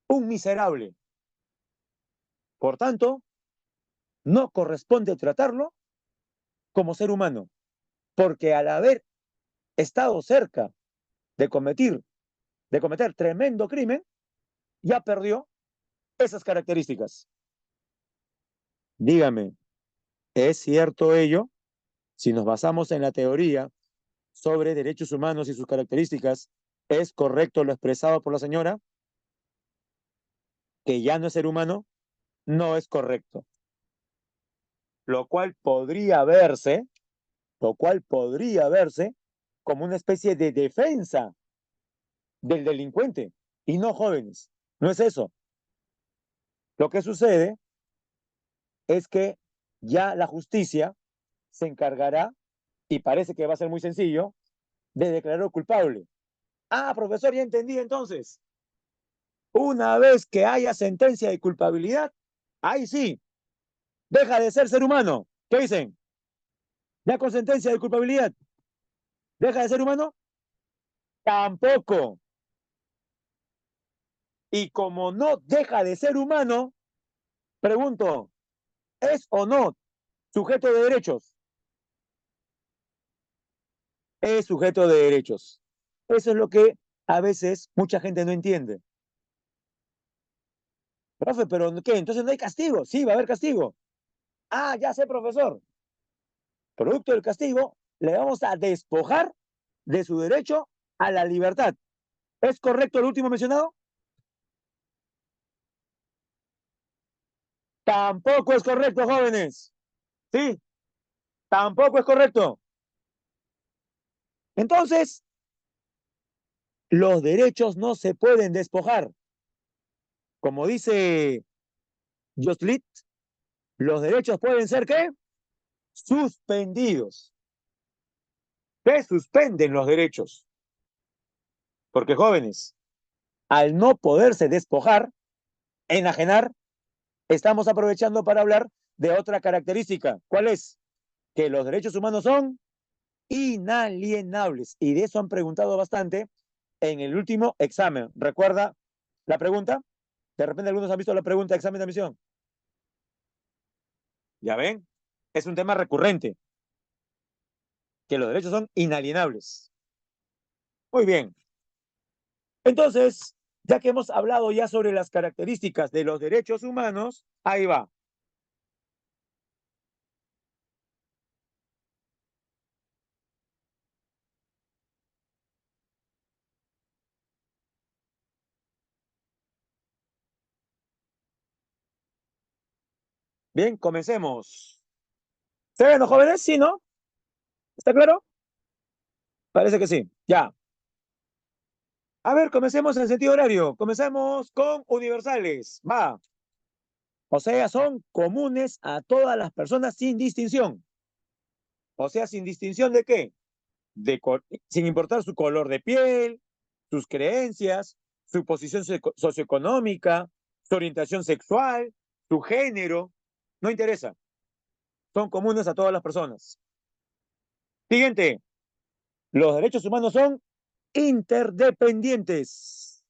un miserable. Por tanto, no corresponde tratarlo como ser humano, porque al haber estado cerca de cometer tremendo crimen, ya perdió esas características. Dígame, ¿es cierto ello? Si nos basamos en la teoría sobre derechos humanos y sus características, ¿es correcto lo expresado por la señora? Que ya no es ser humano, no es correcto. Lo cual podría verse como una especie de defensa del delincuente y no jóvenes. No es eso. Lo que sucede es que ya la justicia se encargará, y parece que va a ser muy sencillo, de declararlo culpable. Ah, profesor, ya entendí entonces. Una vez que haya sentencia de culpabilidad, ahí sí, deja de ser humano. ¿Qué dicen? Ya con sentencia de culpabilidad, ¿deja de ser humano? Tampoco. Y como no deja de ser humano, pregunto, ¿es o no sujeto de derechos? Es sujeto de derechos. Eso es lo que a veces mucha gente no entiende. Profe, pero ¿qué? Entonces no hay castigo. Sí, va a haber castigo. Ah, ya sé, profesor. Producto del castigo, le vamos a despojar de su derecho a la libertad. ¿Es correcto lo último mencionado? Tampoco es correcto, jóvenes. Sí, tampoco es correcto. Entonces, los derechos no se pueden despojar. Como dice Joslit, los derechos pueden ser ¿qué? Suspendidos. ¿Qué suspenden los derechos? Porque jóvenes, al no poderse despojar, enajenar, estamos aprovechando para hablar de otra característica. ¿Cuál es? Que los derechos humanos son inalienables. Y de eso han preguntado bastante en el último examen. ¿Recuerda la pregunta? De repente algunos han visto la pregunta de examen de admisión. ¿Ya ven? Es un tema recurrente, que los derechos son inalienables. Muy bien. Entonces, ya que hemos hablado ya sobre las características de los derechos humanos, ahí va. Bien, comencemos. ¿Se ven los jóvenes? ¿Sí, no? ¿Está claro? Parece que sí. Ya. A ver, comencemos en sentido horario. Comencemos con universales. Va. O sea, son comunes a todas las personas sin distinción. O sea, sin distinción de qué? Sin importar su color de piel, sus creencias, su posición socioeconómica, su orientación sexual, su género. No interesa. Son comunes a todas las personas. Siguiente. Los derechos humanos son interdependientes.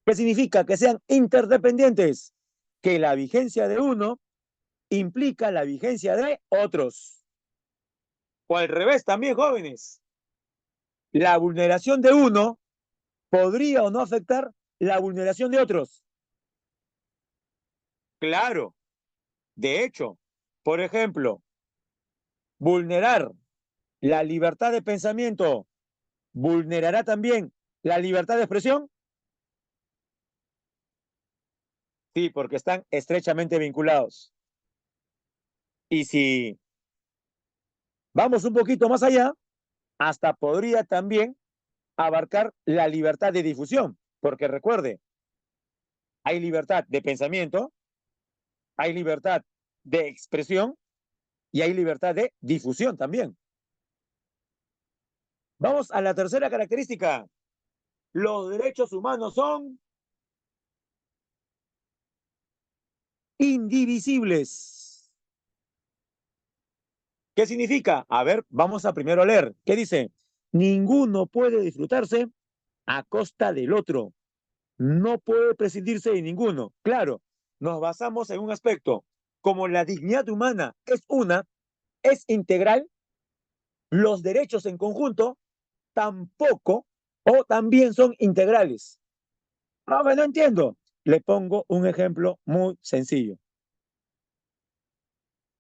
¿Qué significa que sean interdependientes? Que la vigencia de uno implica la vigencia de otros. O al revés también, jóvenes. La vulneración de uno podría o no afectar la vulneración de otros. Claro. De hecho, por ejemplo, vulnerar la libertad de pensamiento vulnerará también la libertad de expresión. Sí, porque están estrechamente vinculados. Y si vamos un poquito más allá, hasta podría también abarcar la libertad de difusión, porque recuerde, hay libertad de pensamiento, hay libertad de expresión y hay libertad de difusión también. Vamos a la tercera característica. Los derechos humanos son indivisibles. ¿Qué significa? A ver, vamos a primero leer. ¿Qué dice? Ninguno puede disfrutarse a costa del otro. No puede prescindirse de ninguno. Claro, nos basamos en un aspecto. Como la dignidad humana es una, es integral, los derechos en conjunto tampoco o también son integrales. Profe, no entiendo. Le pongo un ejemplo muy sencillo.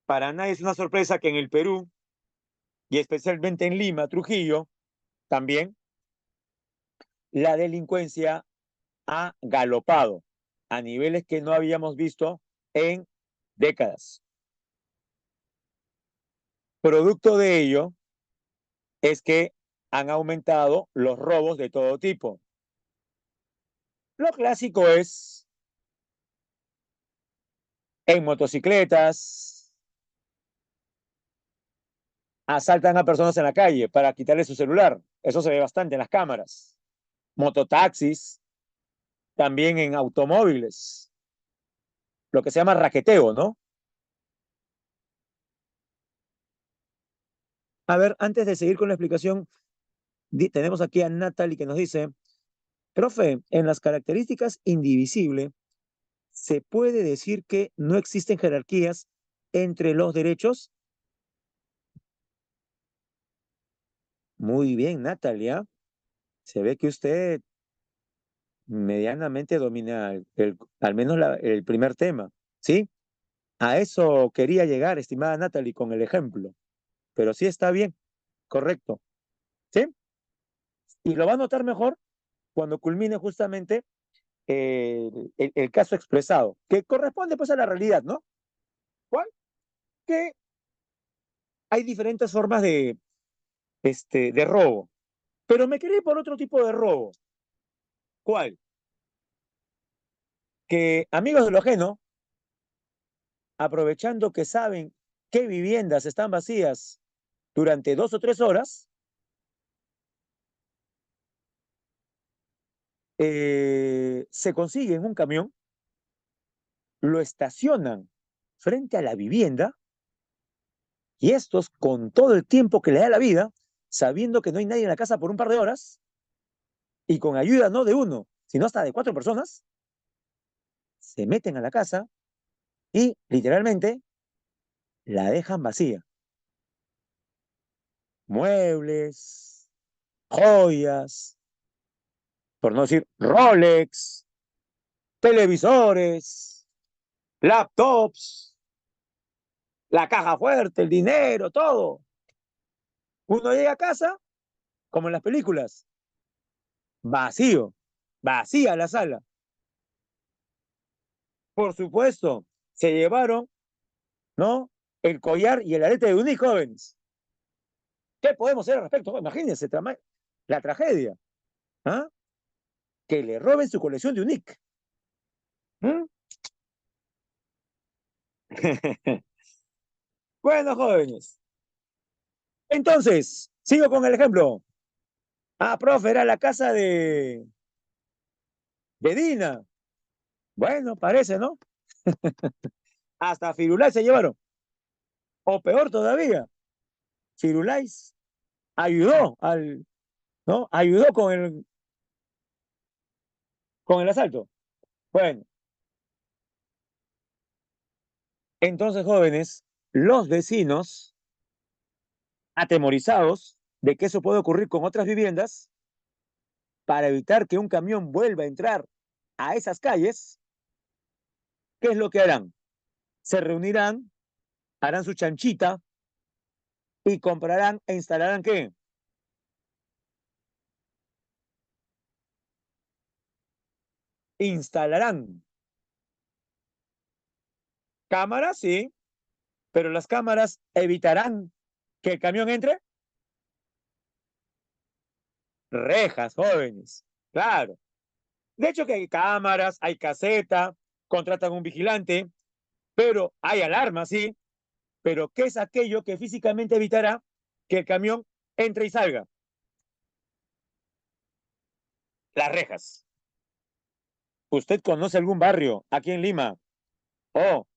Para nadie es una sorpresa que en el Perú, y especialmente en Lima, Trujillo, también la delincuencia ha galopado a niveles que no habíamos visto en décadas. Producto de ello es que han aumentado los robos de todo tipo. Lo clásico es en motocicletas, asaltan a personas en la calle para quitarle su celular. Eso se ve bastante en las cámaras. Mototaxis, también en automóviles, lo que se llama raqueteo, ¿no? A ver, antes de seguir con la explicación, tenemos aquí a Natalie que nos dice, profe, en las características indivisibles, ¿se puede decir que no existen jerarquías entre los derechos? Muy bien, Natalia. Se ve que usted medianamente domina al menos el primer tema, ¿sí? A eso quería llegar, estimada Natalie, con el ejemplo. Pero sí está bien, correcto, ¿sí? Y lo va a notar mejor cuando culmine justamente el caso expresado, que corresponde pues a la realidad, ¿no? ¿Cuál? Que hay diferentes formas de robo. Pero me quería ir por otro tipo de robo. ¿Cuál? Que amigos de lo ajeno, aprovechando que saben qué viviendas están vacías durante 2 o 3 horas, se consiguen un camión, lo estacionan frente a la vivienda y estos, con todo el tiempo que le da la vida, sabiendo que no hay nadie en la casa por un par de horas y con ayuda no de uno, sino hasta de 4 personas, se meten a la casa y literalmente la dejan vacía. Muebles, joyas, por no decir Rolex, televisores, laptops, la caja fuerte, el dinero, todo. Uno llega a casa, como en las películas, vacío, vacía la sala. Por supuesto, se llevaron, ¿no? El collar y el arete de unos jóvenes. ¿Qué podemos hacer al respecto? Imagínense la tragedia. ¿Ah? Que le roben su colección de Unique. ¿Mm? Bueno, jóvenes. Entonces, sigo con el ejemplo. Ah, profe, era la casa de Dina. Bueno, parece, ¿no? Hasta Firulais se llevaron. O peor todavía, Firulais ayudó ¿no? Ayudó con el asalto. Bueno, entonces, jóvenes, los vecinos, atemorizados de que eso puede ocurrir con otras viviendas, para evitar que un camión vuelva a entrar a esas calles, ¿qué es lo que harán? Se reunirán, harán su chanchita y comprarán e instalarán ¿qué? Instalarán cámaras, sí, pero las cámaras evitarán que el camión entre. Rejas, jóvenes. Claro. De hecho que hay cámaras, hay caseta, contratan un vigilante, pero hay alarma, sí. Pero ¿qué es aquello que físicamente evitará que el camión entre y salga? Las rejas. ¿Usted conoce algún barrio aquí en Lima o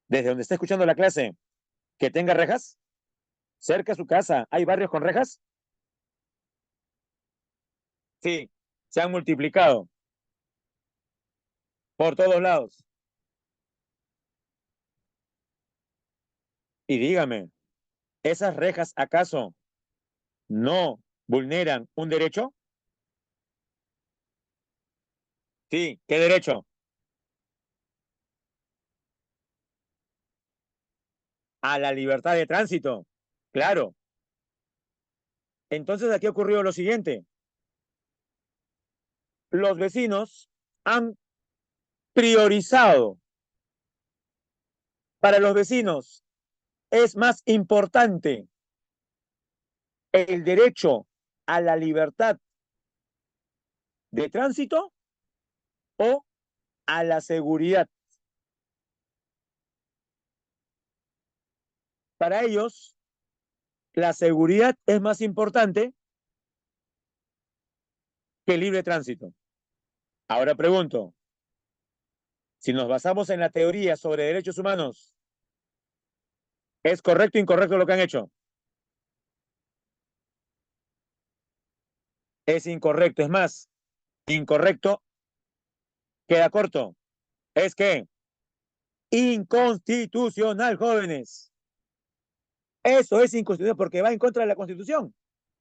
desde donde está escuchando la clase que tenga rejas? Cerca de su casa, ¿hay barrios con rejas? Sí. Se han multiplicado por todos lados. Y dígame, ¿esas rejas acaso no vulneran un derecho? Sí, ¿qué derecho? A la libertad de tránsito. Claro. Entonces aquí ocurrió lo siguiente. Los vecinos han priorizado. Para los vecinos es más importante el derecho a la libertad de tránsito o a la seguridad. Para ellos, la seguridad es más importante que el libre tránsito. Ahora pregunto, si nos basamos en la teoría sobre derechos humanos, ¿es correcto o incorrecto lo que han hecho? Es incorrecto, es más, incorrecto queda corto. Es que inconstitucional, jóvenes. Eso es inconstitucional porque va en contra de la Constitución.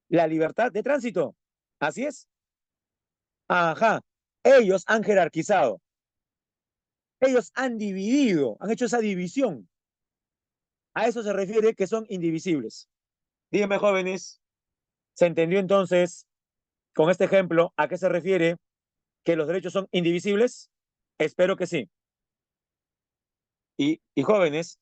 La libertad de tránsito. Así es. Ajá. Ellos han jerarquizado. Ellos han dividido, han hecho esa división. A eso se refiere que son indivisibles. Díganme, jóvenes, ¿se entendió entonces con este ejemplo a qué se refiere que los derechos son indivisibles? Espero que sí. Y jóvenes,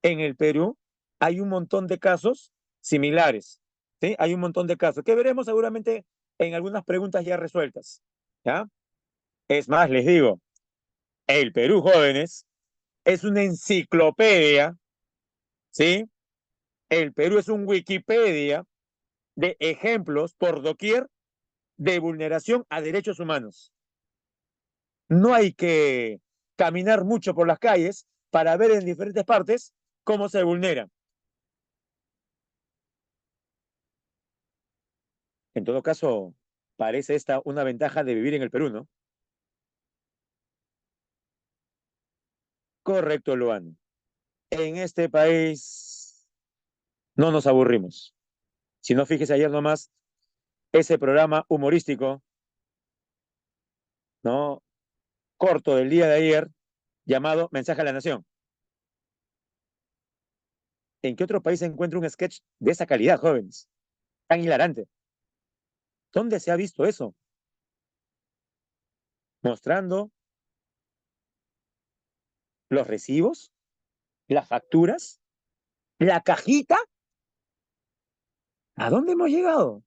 en el Perú hay un montón de casos similares. ¿Sí? Hay un montón de casos que veremos seguramente en algunas preguntas ya resueltas. ¿Ya? Es más, les digo, el Perú, jóvenes, es una enciclopedia, ¿sí? El Perú es un Wikipedia de ejemplos por doquier de vulneración a derechos humanos. No hay que caminar mucho por las calles para ver en diferentes partes cómo se vulneran. En todo caso, parece esta una ventaja de vivir en el Perú, ¿no? Correcto, Luan. En este país no nos aburrimos. Si no, fíjese ayer nomás ese programa humorístico, ¿no? Corto del día de ayer, llamado Mensaje a la Nación. ¿En qué otro país se encuentra un sketch de esa calidad, jóvenes? Tan hilarante. ¿Dónde se ha visto eso? Mostrando los recibos, las facturas, la cajita. ¿A dónde hemos llegado?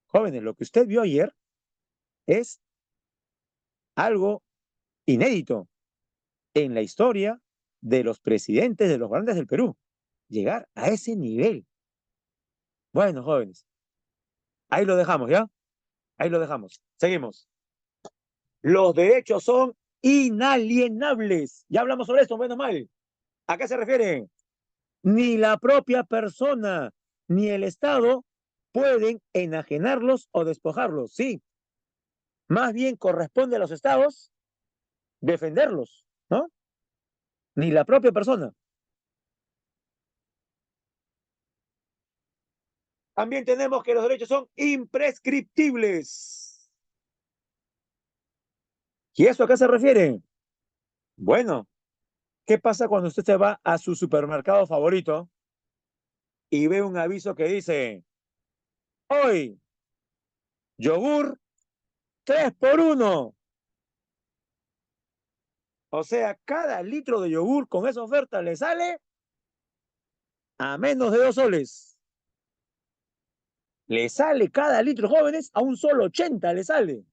Jóvenes, lo que usted vio ayer es algo inédito en la historia de los presidentes de los grandes del Perú. Llegar a ese nivel. Bueno, jóvenes, ahí lo dejamos, ¿ya? Ahí lo dejamos. Seguimos. Los derechos son inalienables. Ya hablamos sobre esto, bueno, mal. ¿A qué se refiere? Ni la propia persona ni el Estado pueden enajenarlos o despojarlos. Sí, más bien corresponde a los Estados defenderlos, ¿no? Ni la propia persona. También tenemos que los derechos son imprescriptibles. ¿Y eso a qué se refiere? Bueno, ¿qué pasa cuando usted se va a su supermercado favorito y ve un aviso que dice, hoy, yogur 3 por 1? O sea, cada litro de yogur con esa oferta le sale a menos de 2 soles. Le sale cada litro, jóvenes, a un solo 80 le sale.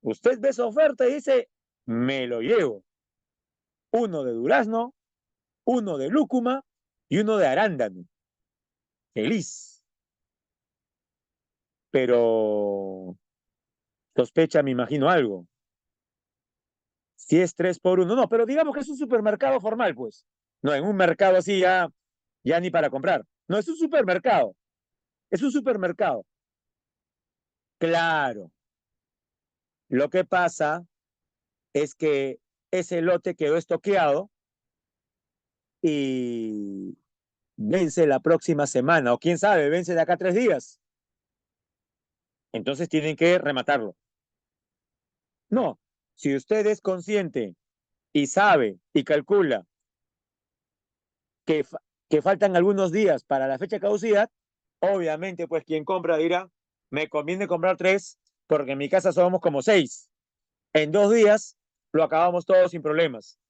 Usted ve esa oferta y dice, me lo llevo. Uno de durazno, uno de lúcuma y uno de arándano. Feliz. Pero sospecha, me imagino, algo. Si es 3 por 1, no, pero digamos que es un supermercado formal, pues. No, en un mercado así ya ni para comprar. No, es un supermercado. Es un supermercado. Claro, lo que pasa es que ese lote quedó estoqueado y vence la próxima semana, o quién sabe, vence de acá a 3 días. Entonces tienen que rematarlo. No, si usted es consciente y sabe y calcula que, que faltan algunos días para la fecha de caducidad, obviamente, pues quien compra dirá, me conviene comprar 3 porque en mi casa somos como 6. En 2 días lo acabamos todos sin problemas.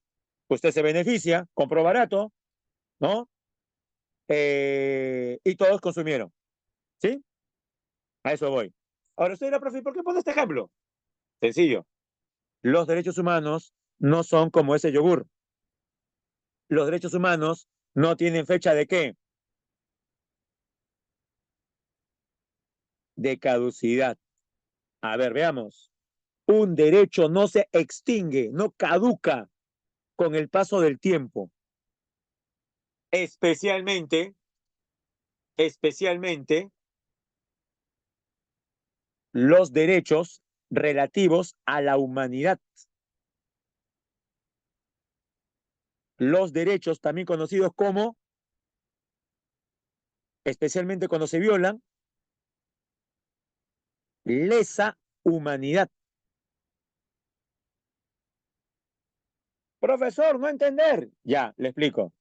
Usted se beneficia, compró barato, ¿no? Y todos consumieron, ¿sí? A eso voy. Ahora usted dirá, profe, ¿por qué pone este ejemplo? Sencillo. Los derechos humanos no son como ese yogur. Los derechos humanos no tienen fecha de qué? De caducidad. A ver, veamos. Un derecho no se extingue, no caduca con el paso del tiempo. Especialmente los derechos relativos a la humanidad. Los derechos, también conocidos como, especialmente cuando se violan, lesa humanidad. Profesor, no entender. Ya, le explico.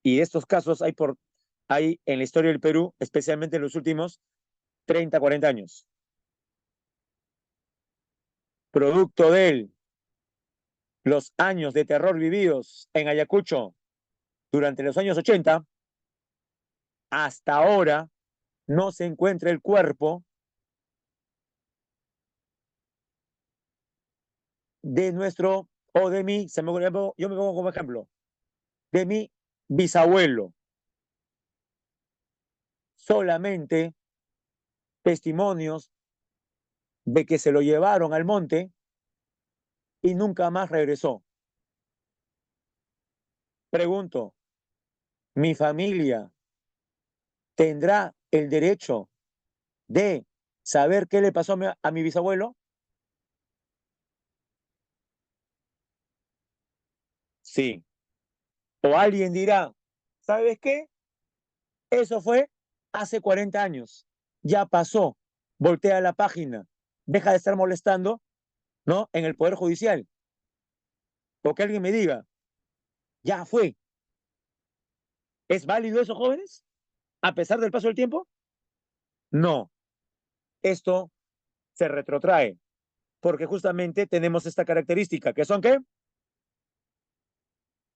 Y estos casos hay en la historia del Perú, especialmente en los últimos 30, 40 años. Producto de los años de terror vividos en Ayacucho durante los años 80, hasta ahora no se encuentra el cuerpo de nuestro, o de mí, yo me pongo como ejemplo, de mi bisabuelo. Solamente testimonios de que se lo llevaron al monte y nunca más regresó. Pregunto, ¿mi familia tendrá el derecho de saber qué le pasó a mi bisabuelo? Sí. O alguien dirá, ¿sabes qué? Eso fue hace 40 años. Ya pasó. Voltea la página. Deja de estar molestando, ¿no? En el Poder Judicial. O que alguien me diga, ya fue. ¿Es válido eso, jóvenes? A pesar del paso del tiempo. No. Esto se retrotrae. Porque justamente tenemos esta característica, que son ¿qué?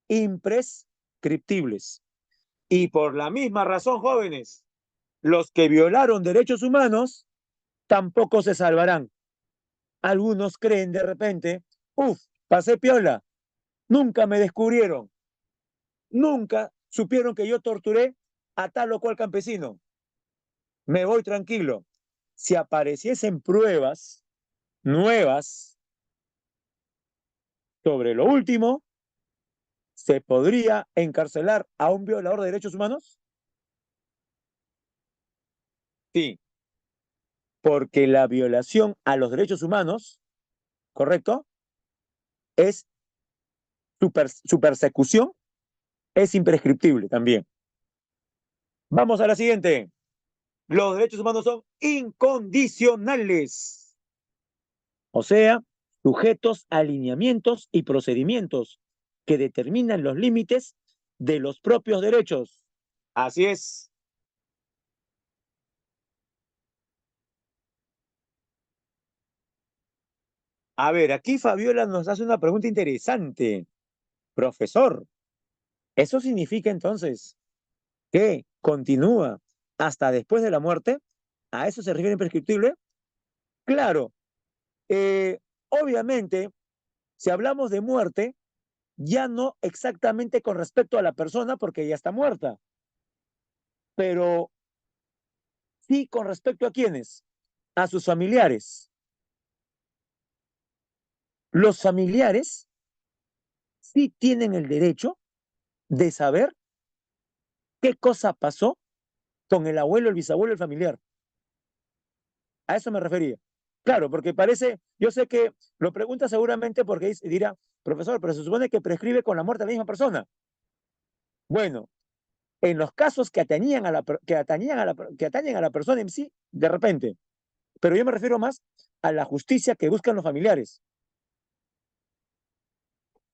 Imprescriptibles. Y por la misma razón, jóvenes, los que violaron derechos humanos tampoco se salvarán. Algunos creen de repente, uff, pasé piola, nunca me descubrieron, nunca supieron que yo torturé a tal o cual campesino. Me voy tranquilo. Si apareciesen pruebas nuevas sobre lo último, ¿se podría encarcelar a un violador de derechos humanos? Sí, porque la violación a los derechos humanos, ¿correcto? Es su persecución es imprescriptible también. Vamos a la siguiente. Los derechos humanos son incondicionales, o sea, sujetos a alineamientos y procedimientos que determinan los límites de los propios derechos. Así es. A ver, aquí Fabiola nos hace una pregunta interesante. Profesor, ¿eso significa entonces que continúa hasta después de la muerte? ¿A eso se refiere imprescriptible? Claro, obviamente, si hablamos de muerte, ya no exactamente con respecto a la persona porque ya está muerta, pero sí con respecto a quiénes, a sus familiares. Los familiares sí tienen el derecho de saber qué cosa pasó con el abuelo, el bisabuelo, el familiar. A eso me refería. Claro, porque parece, yo sé que lo pregunta seguramente porque dirá, profesor, pero se supone que prescribe con la muerte de la misma persona. Bueno, en los casos que atañían que atañen a la persona en sí, de repente. Pero yo me refiero más a la justicia que buscan los familiares.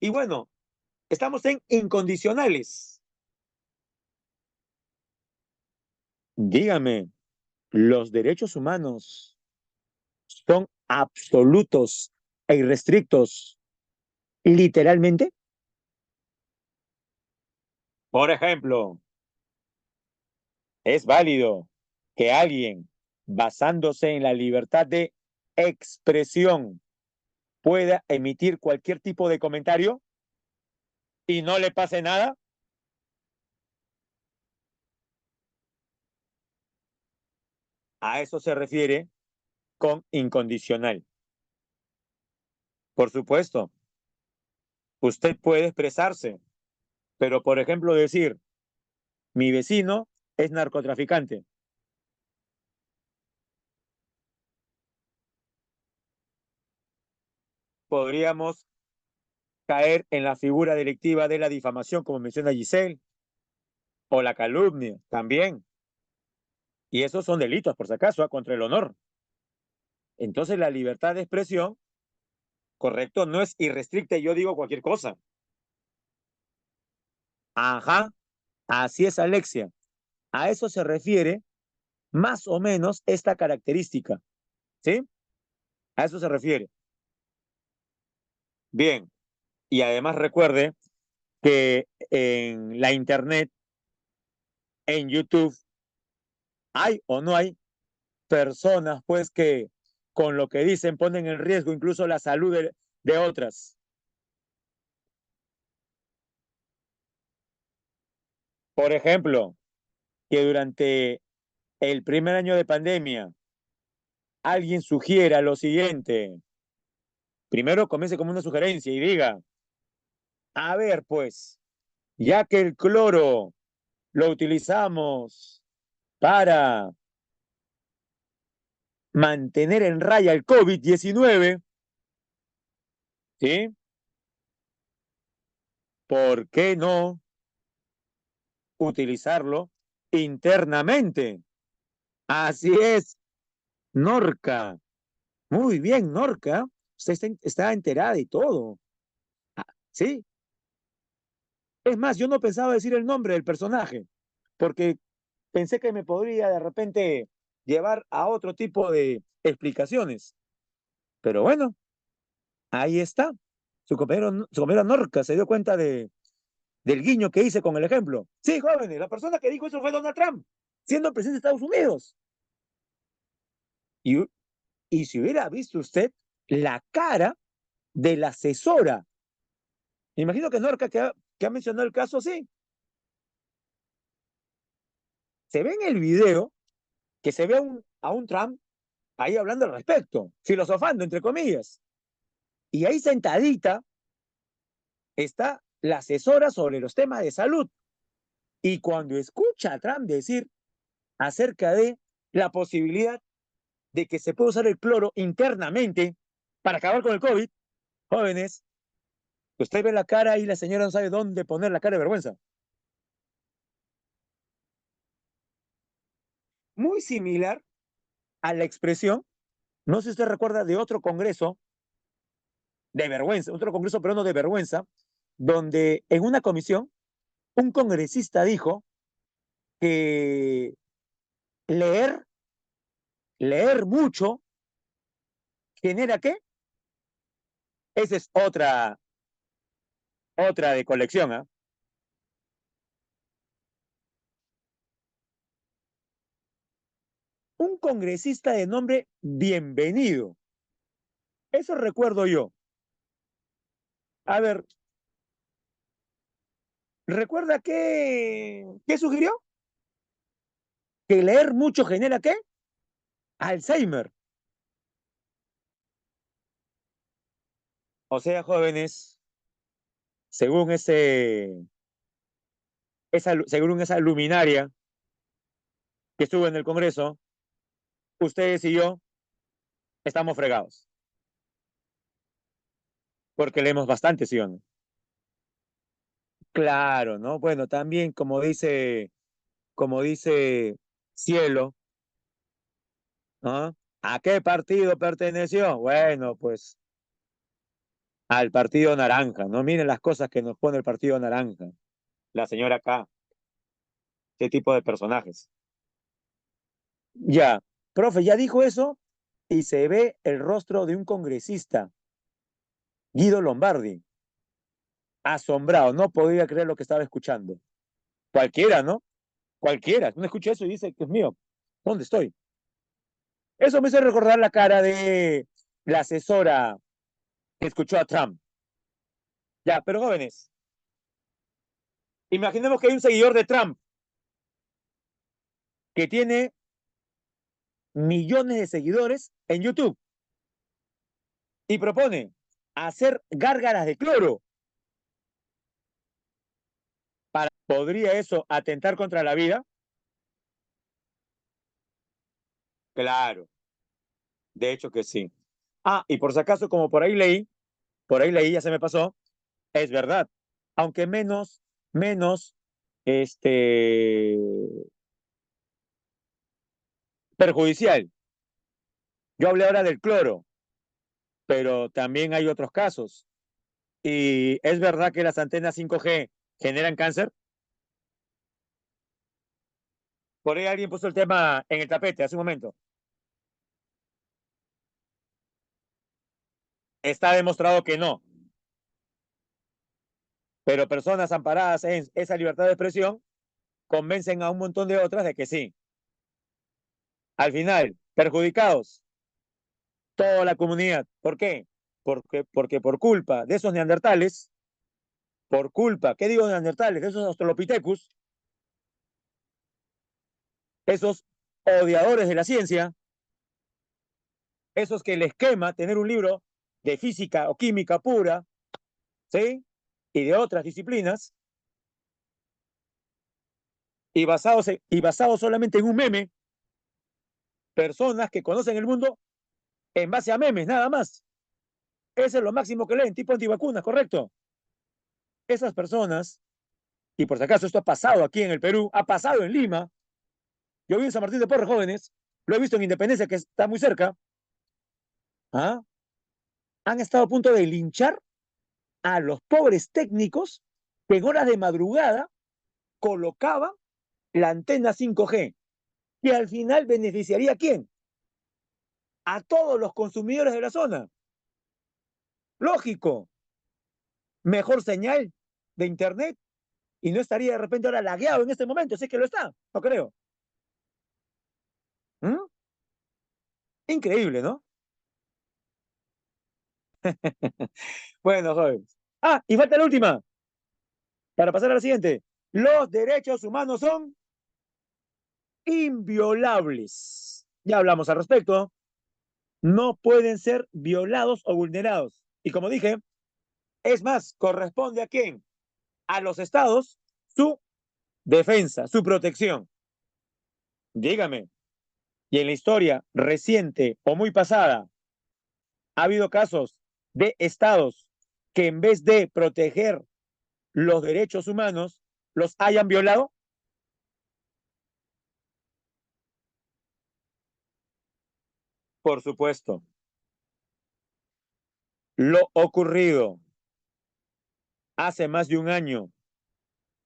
Y bueno, estamos en incondicionales. Dígame, ¿los derechos humanos son absolutos e irrestrictos literalmente? Por ejemplo, ¿es válido que alguien, basándose en la libertad de expresión, pueda emitir cualquier tipo de comentario y no le pase nada? A eso se refiere con incondicional. Por supuesto, usted puede expresarse, pero por ejemplo decir, mi vecino es narcotraficante. Podríamos caer en la figura delictiva de la difamación, como menciona Giselle, o la calumnia también. Y esos son delitos, por si acaso, contra el honor. Entonces la libertad de expresión, correcto, no es irrestricta y yo digo cualquier cosa. Ajá, así es, Alexia. A eso se refiere más o menos esta característica, ¿sí? A eso se refiere. Bien, y además recuerde que en la Internet, en YouTube, hay o no hay personas, pues, que con lo que dicen ponen en riesgo incluso la salud de otras. Por ejemplo, que durante el primer año de pandemia alguien sugiera lo siguiente. Primero comience como una sugerencia y diga, a ver, pues, ya que el cloro lo utilizamos para mantener en raya el COVID-19, ¿sí? ¿Por qué no utilizarlo internamente? Así es, Norca. Muy bien, Norca. Usted está enterada y todo. Ah, sí. Es más, yo no pensaba decir el nombre del personaje, porque pensé que me podría de repente llevar a otro tipo de explicaciones. Pero bueno, ahí está. Su compañero Norca se dio cuenta del guiño que hice con el ejemplo. Sí, jóvenes, la persona que dijo eso fue Donald Trump, siendo presidente de Estados Unidos. Y, y si hubiera visto usted la cara de la asesora, me imagino que Norca, que ha mencionado el caso, sí, se ve en el video que se ve a un Trump ahí hablando al respecto, filosofando, entre comillas. Y ahí sentadita está la asesora sobre los temas de salud. Y cuando escucha a Trump decir acerca de la posibilidad de que se puede usar el cloro internamente para acabar con el COVID, jóvenes, usted ve la cara y la señora no sabe dónde poner la cara de vergüenza. Muy similar a la expresión, no sé si usted recuerda de otro congreso de vergüenza, otro congreso peruano de vergüenza, donde en una comisión un congresista dijo que leer, leer mucho genera ¿qué? Esa es otra de colección, ¿eh? Un congresista de nombre Bienvenido. Eso recuerdo yo. A ver, ¿recuerda qué sugirió? Que leer mucho genera ¿qué? Alzheimer. O sea, jóvenes, según según esa luminaria que estuvo en el Congreso, ustedes y yo estamos fregados. Porque leemos bastante, ¿sí o no? Claro, ¿no? Bueno, también como dice Cielo, ¿no? ¿A qué partido perteneció? Bueno, pues al partido naranja, ¿no? Miren las cosas que nos pone el partido naranja. La señora acá, qué tipo de personajes. Ya, profe, ya dijo eso y se ve el rostro de un congresista, Guido Lombardi, asombrado, no podía creer lo que estaba escuchando. Cualquiera, ¿no? Cualquiera. Uno escucha eso y dice, Dios mío, ¿dónde estoy? Eso me hace recordar la cara de la asesora que escuchó a Trump. Ya, pero jóvenes, imaginemos que hay un seguidor de Trump que tiene millones de seguidores en YouTube y propone hacer gárgaras de cloro. ¿Podría eso atentar contra la vida? Claro, de hecho que sí. Ah, y por si acaso, como por ahí leí, ya se me pasó, es verdad. Aunque menos, este, perjudicial. Yo hablé ahora del cloro, pero también hay otros casos. Y es verdad que las antenas 5G generan cáncer. Por ahí alguien puso el tema en el tapete hace un momento. Está demostrado que no, pero personas amparadas en esa libertad de expresión convencen a un montón de otras de que sí. Al final, perjudicados, toda la comunidad. ¿Por qué? Porque por culpa de esos neandertales, por culpa, ¿qué digo neandertales? De esos australopithecus, esos odiadores de la ciencia, esos que les quema tener un libro de física o química pura, ¿sí? Y de otras disciplinas, y basados solamente en un meme, personas que conocen el mundo en base a memes, nada más. Eso es lo máximo que leen, tipo antivacunas, ¿correcto? Esas personas, y por si acaso esto ha pasado aquí en el Perú, ha pasado en Lima, yo vi en San Martín de Porres, jóvenes, lo he visto en Independencia, que está muy cerca, ¿ah? Han estado a punto de linchar a los pobres técnicos que en horas de madrugada colocaban la antena 5G, que al final beneficiaría a quién? A todos los consumidores de la zona. Lógico, mejor señal de internet y no estaría de repente ahora lagueado en este momento, si es que lo está, no creo. ¿Mm? Increíble, ¿no? Bueno, jóvenes. Ah, y falta la última, para pasar a la siguiente. Los derechos humanos son inviolables. Ya hablamos al respecto. No pueden ser violados o vulnerados. Y como dije, es más, corresponde a quién? A los estados su defensa, su protección. Dígame, y en la historia reciente o muy pasada, ha habido casos de estados que en vez de proteger los derechos humanos, los hayan violado. Por supuesto, lo ocurrido hace más de un año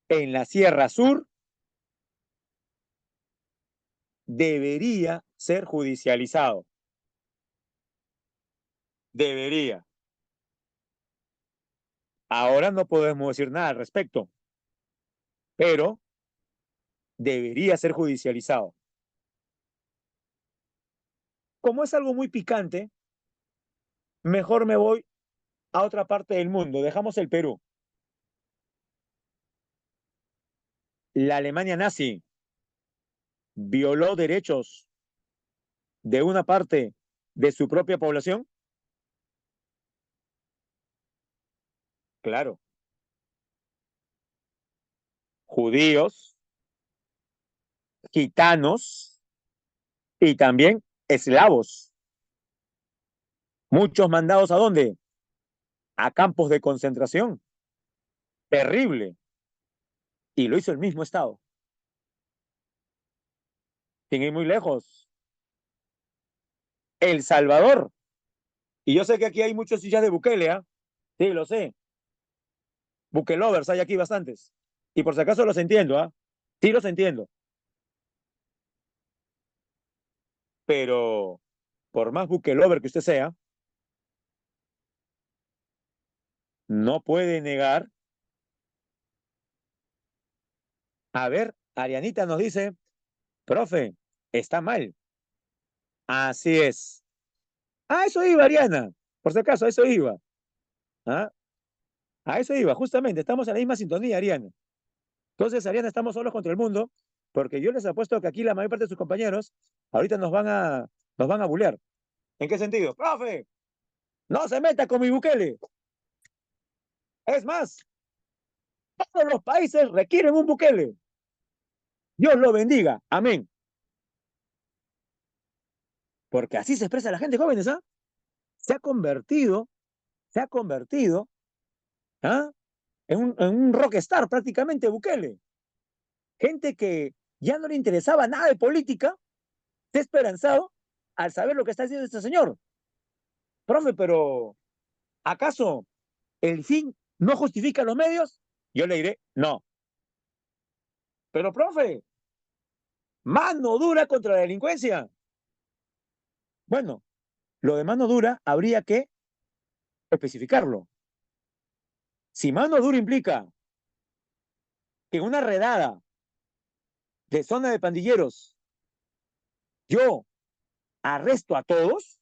en la Sierra Sur debería ser judicializado. Debería. Ahora no podemos decir nada al respecto, pero debería ser judicializado. Como es algo muy picante, mejor me voy a otra parte del mundo. Dejamos el Perú. La Alemania nazi violó derechos de una parte de su propia población. Claro, judíos, gitanos y también eslavos. Muchos mandados ¿a dónde? A campos de concentración. Terrible. Y lo hizo el mismo Estado. Sin ir muy lejos. El Salvador. Y yo sé que aquí hay muchos sillas de Bukele, ¿ah? Sí, lo sé. Bukelovers hay aquí bastantes. Y por si acaso los entiendo, ¿ah? Sí los entiendo. Pero por más Bukelover que usted sea, no puede negar. A ver, Arianita nos dice, profe, está mal. Así es. A eso iba, Ariana. Por si acaso, a eso iba. ¿Ah? A eso iba, justamente. Estamos en la misma sintonía, Ariana. Entonces, Ariana, estamos solos contra el mundo, porque yo les apuesto que aquí la mayor parte de sus compañeros ahorita nos van a bulear. ¿En qué sentido? Profe, no se meta con mi Bukele. Es más, todos los países requieren un Bukele. Dios lo bendiga. Amén. Porque así se expresa la gente, jóvenes, ¿ah? Se ha convertido, se ha convertido, ¿ah? En un rockstar prácticamente Bukele. Gente que ya no le interesaba nada de política, desesperanzado al saber lo que está haciendo este señor. Profe, pero ¿acaso el fin no justifica los medios? Yo le diré, no. Pero, profe, mano dura contra la delincuencia. Bueno, lo de mano dura habría que especificarlo. Si mano dura implica que una redada de zona de pandilleros yo arresto a todos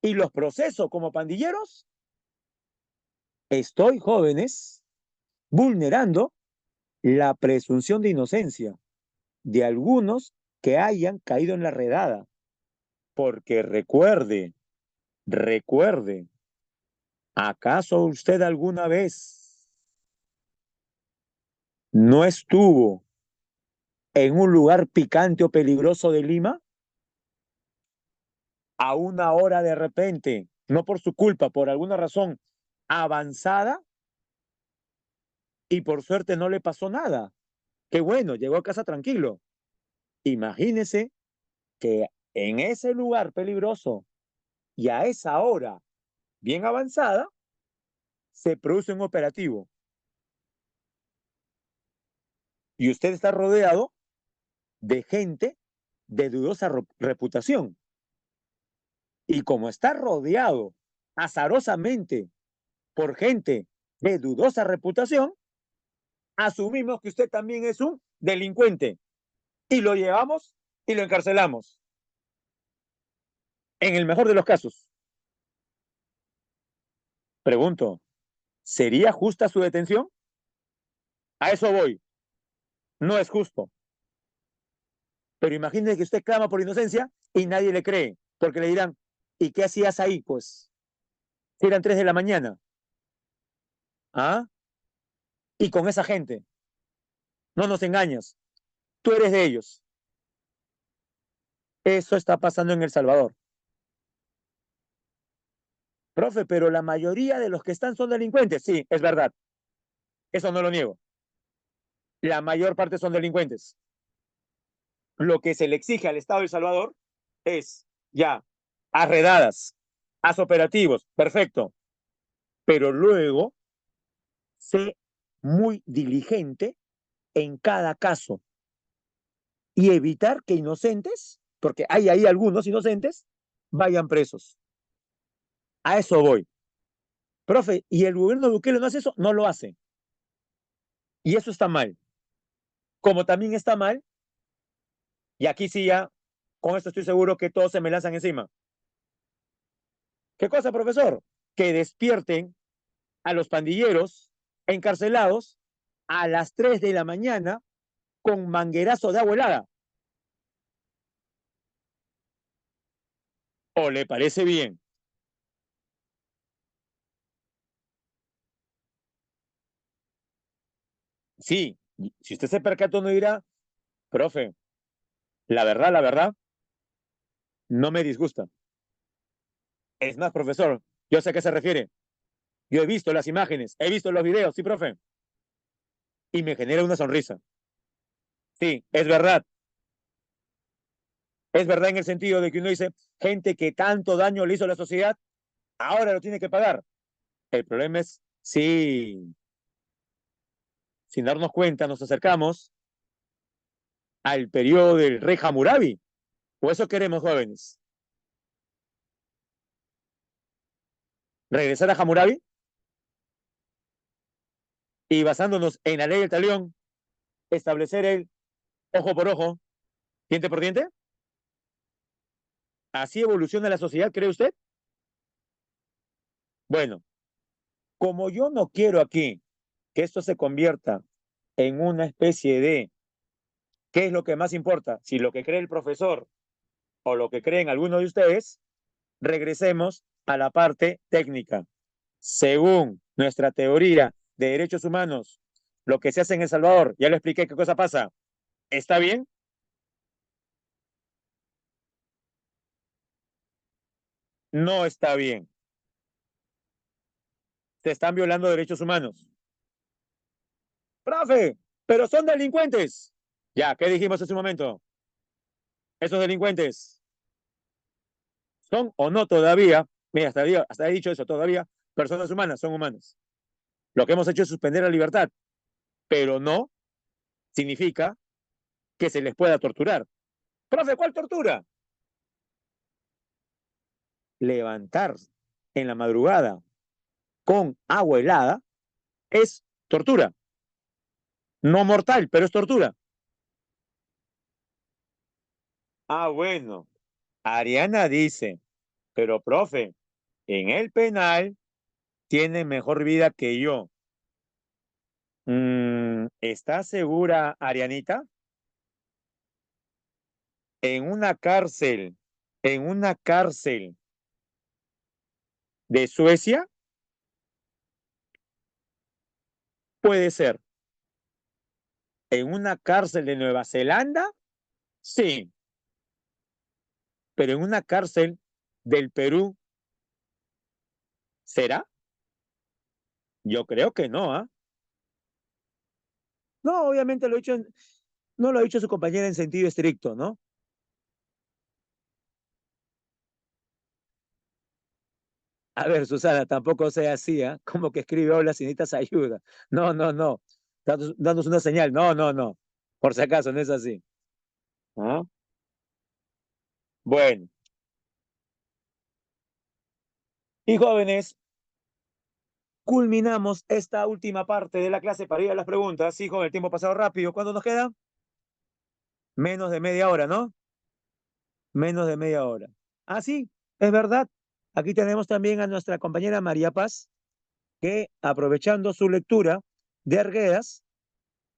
y los proceso como pandilleros, estoy, jóvenes, vulnerando la presunción de inocencia de algunos que hayan caído en la redada. Porque recuerde, ¿acaso usted alguna vez no estuvo en un lugar picante o peligroso de Lima? A una hora de repente, no por su culpa, por alguna razón avanzada, y por suerte no le pasó nada. Qué bueno, llegó a casa tranquilo. Imagínese que en ese lugar peligroso y a esa hora bien avanzada se produce un operativo y usted está rodeado de gente de dudosa reputación. Y como está rodeado azarosamente por gente de dudosa reputación, asumimos que usted también es un delincuente y lo llevamos y lo encarcelamos. En el mejor de los casos, pregunto, ¿sería justa su detención? A eso voy. No es justo. Pero imagínese que usted clama por inocencia y nadie le cree, porque le dirán, ¿y qué hacías ahí? Pues, si eran 3 de la mañana. ¿Ah? Y con esa gente. No nos engañas. Tú eres de ellos. Eso está pasando en El Salvador. Profe, pero la mayoría de los que están son delincuentes. Sí, es verdad. Eso no lo niego. La mayor parte son delincuentes. Lo que se le exige al Estado de El Salvador es ya, haz redadas, haz operativos, perfecto. Pero luego sé muy diligente en cada caso y evitar que inocentes, porque hay ahí algunos inocentes, vayan presos. A eso voy. Profe, ¿y el gobierno de Bukele no hace eso? No lo hace. Y eso está mal. Como también está mal, y aquí sí ya, con esto estoy seguro que todos se me lanzan encima. ¿Qué cosa, profesor? Que despierten a los pandilleros encarcelados a las 3 de la mañana con manguerazo de agua helada. ¿O le parece bien? Sí, si usted se percató no dirá, profe, la verdad, no me disgusta. Es más, profesor, yo sé a qué se refiere. Yo he visto las imágenes, he visto los videos, sí, profe, y me genera una sonrisa. Sí, es verdad. Es verdad en el sentido de que uno dice, gente que tanto daño le hizo a la sociedad, ahora lo tiene que pagar. El problema es, sí, sin darnos cuenta, nos acercamos al periodo del rey Hammurabi. O eso queremos, jóvenes. Regresar a Hammurabi y basándonos en la ley del talión, establecer el ojo por ojo, diente por diente. ¿Así evoluciona la sociedad, cree usted? Bueno, como yo no quiero aquí que esto se convierta en una especie de ¿qué es lo que más importa? Si lo que cree el profesor o lo que creen algunos de ustedes, regresemos a la parte técnica. Según nuestra teoría de derechos humanos, lo que se hace en El Salvador, ya lo expliqué qué cosa pasa, ¿está bien? No está bien. Se están violando derechos humanos. Profe, pero son delincuentes. Ya, ¿qué dijimos hace un momento? Esos delincuentes son o no todavía, mira, hasta he dicho eso, todavía personas humanas, son humanos. Lo que hemos hecho es suspender la libertad, pero no significa que se les pueda torturar. Profe, ¿cuál tortura? Levantar en la madrugada con agua helada es tortura. No mortal, pero es tortura. Ah, bueno. Ariana dice, pero profe, en el penal tiene mejor vida que yo. ¿Está segura, Arianita? En una cárcel, en una cárcel de Suecia, puede ser. En una cárcel de Nueva Zelanda, sí. Pero en una cárcel del Perú, ¿será? Yo creo que no, ¿ah? No, obviamente no lo ha dicho su compañera en sentido estricto, ¿no? A ver, Susana, tampoco sea así, ¿ah? Como que escribe hola si necesitas ayuda. No, no, no. Danos una señal. No, no, no. Por si acaso, no es así. ¿Ah? Bueno, y jóvenes, culminamos esta última parte de la clase para ir a las preguntas. Sí, joven, el tiempo ha pasado rápido. ¿Cuánto nos queda? Menos de media hora, ¿no? Menos de media hora. Ah, sí, es verdad. Aquí tenemos también a nuestra compañera María Paz, que aprovechando su lectura de Arguedas,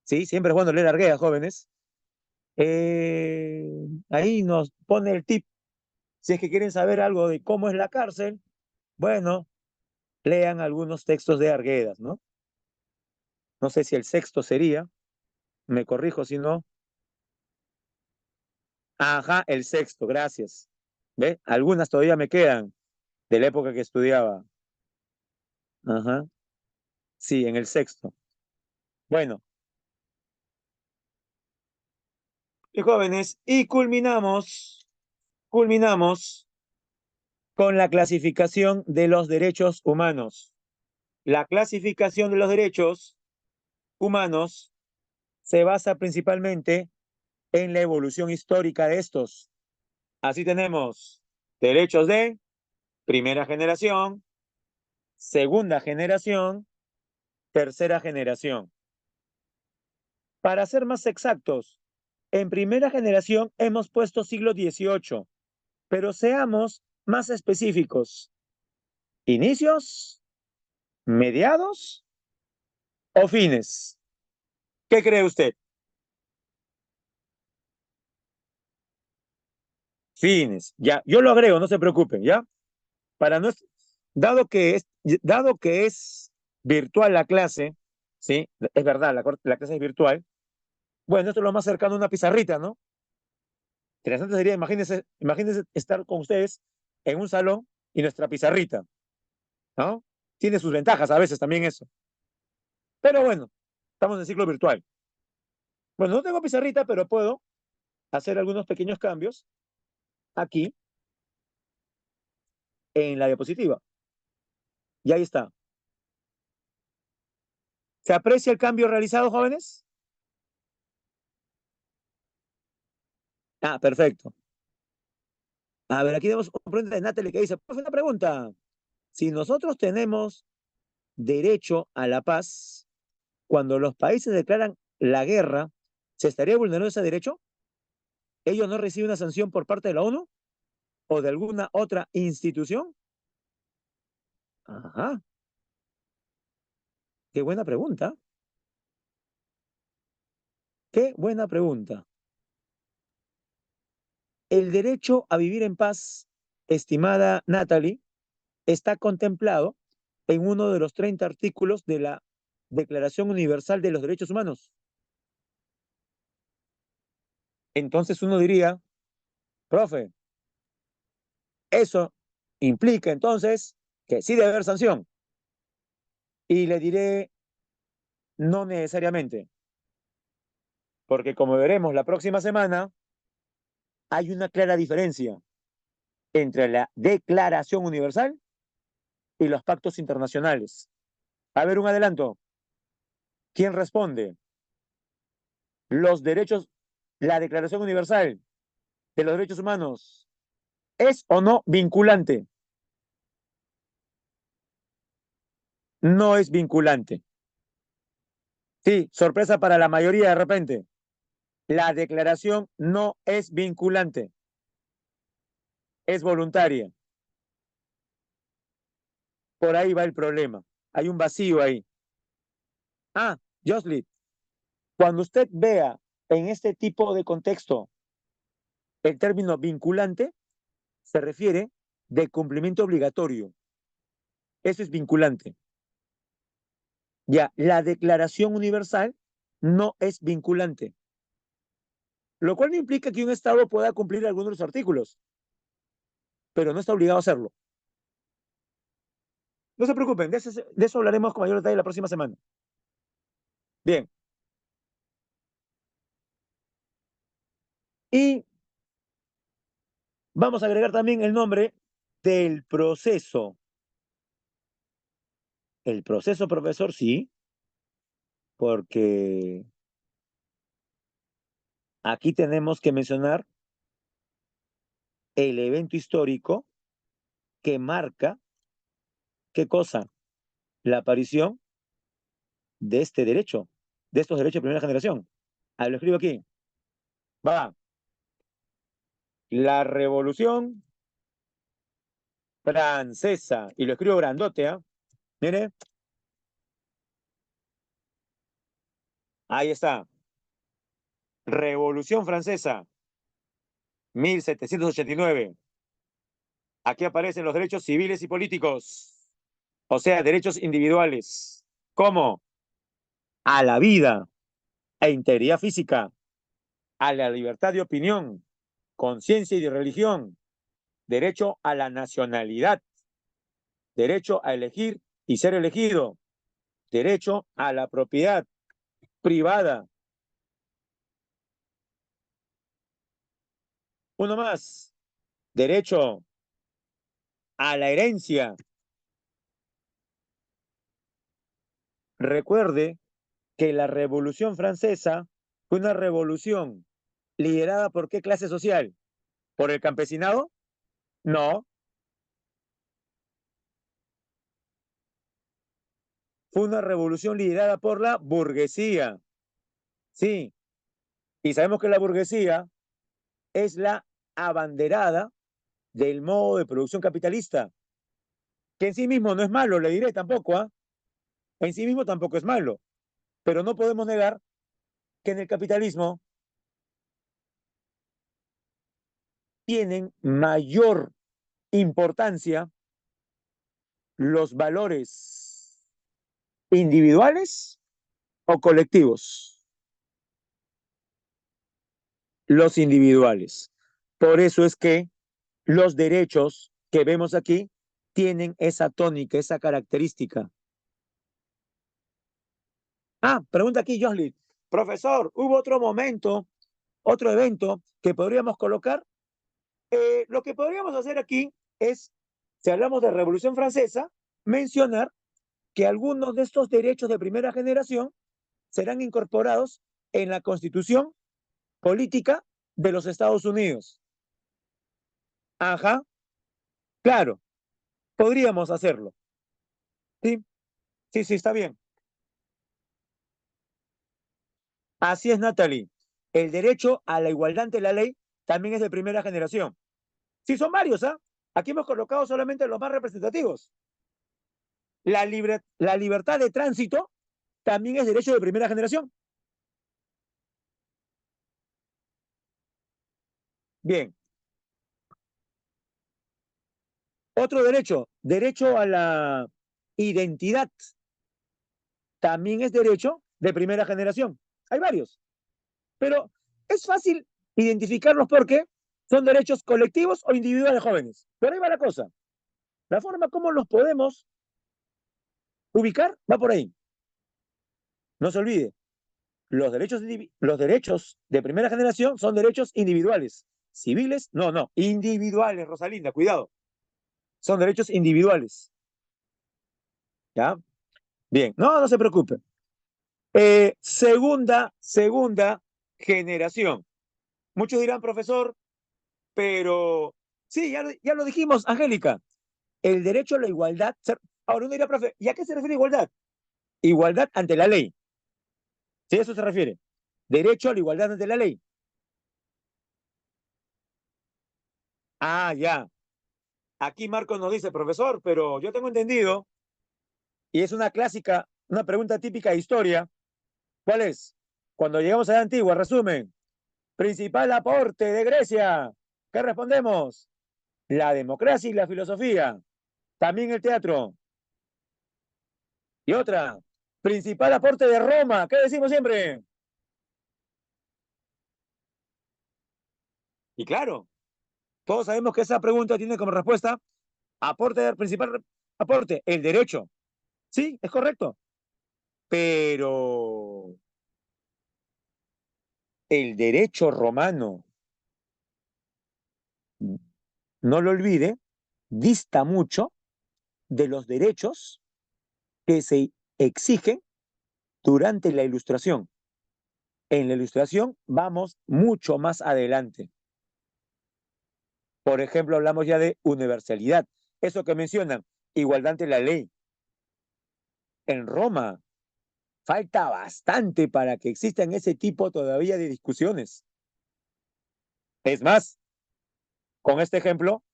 sí, siempre es bueno leer Arguedas, jóvenes, ahí nos pone el tip. Si es que quieren saber algo de cómo es la cárcel, bueno, lean algunos textos de Arguedas, ¿no? No sé si el sexto sería, me corrijo si no. Ajá, el sexto, gracias. ¿Ve? Algunas todavía me quedan de la época que estudiaba. Ajá, sí, en el sexto. Bueno, y jóvenes, y culminamos con la clasificación de los derechos humanos. La clasificación de los derechos humanos se basa principalmente en la evolución histórica de estos. Así tenemos derechos de primera generación, segunda generación, tercera generación. Para ser más exactos, en primera generación hemos puesto siglo XVIII, pero seamos más específicos. ¿Inicios, mediados o fines? ¿Qué cree usted? Fines. Ya, yo lo agrego, no se preocupen, ¿ya? Para no, dado que es virtual la clase, ¿sí? Es verdad, la clase es virtual. Bueno, esto es lo más cercano a una pizarrita, ¿no? Interesante sería, imagínense estar con ustedes en un salón y nuestra pizarrita, ¿no? Tiene sus ventajas a veces también eso. Pero bueno, estamos en ciclo virtual. Bueno, no tengo pizarrita, pero puedo hacer algunos pequeños cambios aquí en la diapositiva. Y ahí está. ¿Se aprecia el cambio realizado, jóvenes? Ah, perfecto. A ver, aquí tenemos una pregunta de Natalie que dice, pues una pregunta. Si nosotros tenemos derecho a la paz, cuando los países declaran la guerra, ¿se estaría vulnerando ese derecho? ¿Ellos no reciben una sanción por parte de la ONU o de alguna otra institución? Ajá, qué buena pregunta. Qué buena pregunta. El derecho a vivir en paz, estimada Natalie, está contemplado en uno de los 30 artículos de la Declaración Universal de los Derechos Humanos. Entonces uno diría, profe, eso implica entonces que sí debe haber sanción. Y le diré, no necesariamente, porque como veremos la próxima semana, hay una clara diferencia entre la Declaración Universal y los pactos internacionales. A ver, un adelanto. ¿Quién responde? Los derechos, la Declaración Universal de los Derechos Humanos, ¿es o no vinculante? No es vinculante. Sí, sorpresa para la mayoría de repente. La declaración no es vinculante, es voluntaria. Por ahí va el problema. Hay un vacío ahí. Ah, Josly, cuando usted vea en este tipo de contexto el término vinculante, se refiere de cumplimiento obligatorio. Eso es vinculante. Ya, la Declaración Universal no es vinculante, lo cual no implica que un Estado pueda cumplir algunos de los artículos, pero no está obligado a hacerlo. No se preocupen, de eso hablaremos con mayor detalle la próxima semana. Bien, y vamos a agregar también el nombre del proceso. El proceso, profesor, sí, porque aquí tenemos que mencionar el evento histórico que marca, ¿qué cosa? La aparición de este derecho, de estos derechos de primera generación. Ahí lo escribo aquí. Va. La Revolución Francesa. Y lo escribo grandote, ¿ah? Mire, ahí está. Revolución Francesa, 1789. Aquí aparecen los derechos civiles y políticos, o sea, derechos individuales, como a la vida e integridad física, a la libertad de opinión, conciencia y de religión, derecho a la nacionalidad, derecho a elegir y ser elegido, derecho a la propiedad privada. Uno más, derecho a la herencia. Recuerde que la Revolución Francesa fue una revolución liderada por qué clase social? ¿Por el campesinado? No, fue una revolución liderada por la burguesía. Sí, y sabemos que la burguesía es la abanderada del modo de producción capitalista, que en sí mismo no es malo, le diré tampoco, ¿ah? En sí mismo tampoco es malo, pero no podemos negar que en el capitalismo tienen mayor importancia los valores individuales o colectivos, los individuales. Por eso es que los derechos que vemos aquí tienen esa tónica, esa característica. Ah, pregunta aquí, Joslin. Profesor, ¿hubo otro momento, otro evento que podríamos colocar? Lo que podríamos hacer aquí es, si hablamos de Revolución Francesa, mencionar que algunos de estos derechos de primera generación serán incorporados en la Constitución Política de los Estados Unidos. Ajá, claro, podríamos hacerlo. Sí, sí, sí, está bien. Así es, Natalie. El derecho a la igualdad ante la ley también es de primera generación. Sí, son varios, ¿ah? Aquí hemos colocado solamente los más representativos. La libertad de tránsito también es derecho de primera generación. Bien. Otro derecho, derecho a la identidad, también es derecho de primera generación. Hay varios, pero es fácil identificarlos porque son derechos colectivos o individuales jóvenes. Por ahí va la cosa. La forma como los podemos ubicar va por ahí. No se olvide, los derechos de primera generación son derechos individuales. Civiles, no, no, individuales, Rosalinda, cuidado. Son derechos individuales. ¿Ya? Bien, no, no se preocupe. Segunda generación. Muchos dirán, profesor, pero sí, ya lo dijimos, Angélica, el derecho a la igualdad. Ahora uno dirá, profe, ¿y a qué se refiere igualdad? Igualdad ante la ley. ¿Sí? A eso se refiere. Derecho a la igualdad ante la ley. Ah, ya. Aquí Marcos nos dice, profesor, pero yo tengo entendido, y es una clásica, una pregunta típica de historia. ¿Cuál es? Cuando llegamos a la antigua, resumen, principal aporte de Grecia. ¿Qué respondemos? La democracia y la filosofía. También el teatro. Y otra, principal aporte de Roma. ¿Qué decimos siempre? Y claro, todos sabemos que esa pregunta tiene como respuesta principal aporte, el derecho. Sí, es correcto. Pero el derecho romano, no lo olvide, dista mucho de los derechos que se exigen durante la ilustración. En la ilustración vamos mucho más adelante. Por ejemplo, hablamos ya de universalidad. Eso que mencionan, igualdad ante la ley. En Roma falta bastante para que existan ese tipo todavía de discusiones. Es más, con este ejemplo,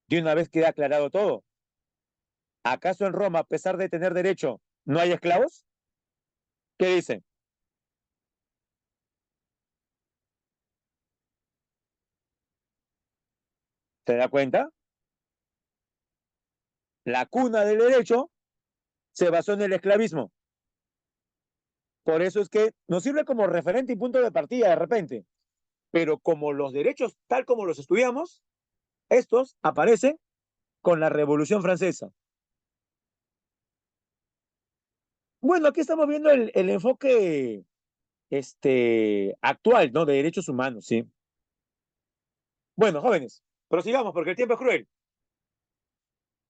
de una vez queda aclarado todo. ¿Acaso en Roma, a pesar de tener derecho, no hay esclavos? ¿Qué dicen? ¿Se da cuenta? La cuna del derecho se basó en el esclavismo. Por eso es que nos sirve como referente y punto de partida de repente. Pero como los derechos, tal como los estudiamos, estos aparecen con la Revolución Francesa. Bueno, aquí estamos viendo el enfoque actual, ¿no? De derechos humanos, ¿sí? Bueno, jóvenes, prosigamos porque el tiempo es cruel.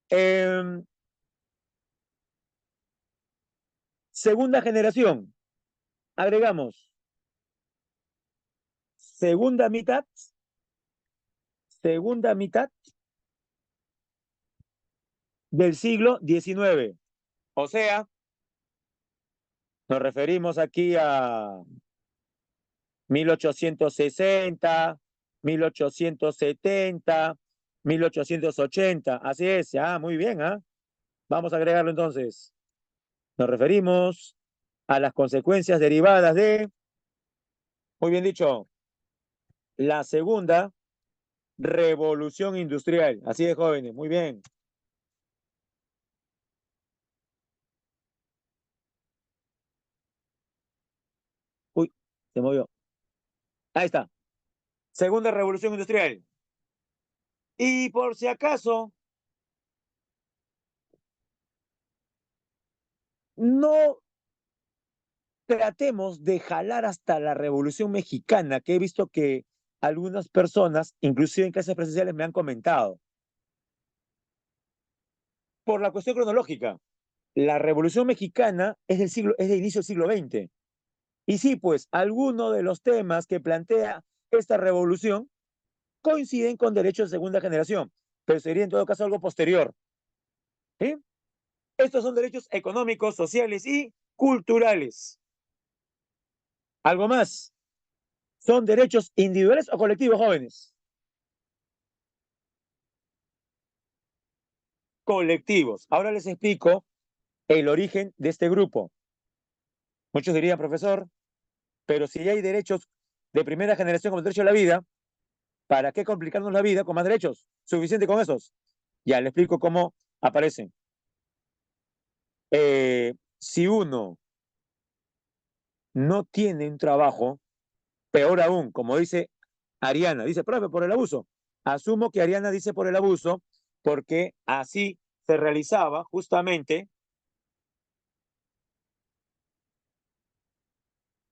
Eh, segunda generación, agregamos segunda mitad, segunda mitad del siglo XIX. O sea, nos referimos aquí a 1860, 1870, 1880. Así es, ah, muy bien, ¿ah? Vamos a agregarlo entonces. Nos referimos a las consecuencias derivadas de, muy bien dicho, la segunda revolución industrial. Así de jóvenes, muy bien. Uy, se movió. Ahí está. Segunda revolución industrial. Y por si acaso, no tratemos de jalar hasta la Revolución Mexicana, que he visto que algunas personas, inclusive en clases presenciales, me han comentado. Por la cuestión cronológica, la Revolución Mexicana es de inicio del siglo XX. Y sí, pues, algunos de los temas que plantea esta revolución coinciden con derechos de segunda generación, pero sería en todo caso algo posterior. ¿Sí? Estos son derechos económicos, sociales y culturales. Algo más, ¿son derechos individuales o colectivos, jóvenes? Colectivos. Ahora les explico el origen de este grupo. Muchos dirían, profesor, pero si hay derechos de primera generación como el derecho a la vida, ¿para qué complicarnos la vida con más derechos? Suficiente con esos. Ya le explico cómo aparecen. Si uno no tiene un trabajo, peor aún, como dice Ariana, dice, profe, por el abuso. Asumo que Ariana dice por el abuso, porque así se realizaba justamente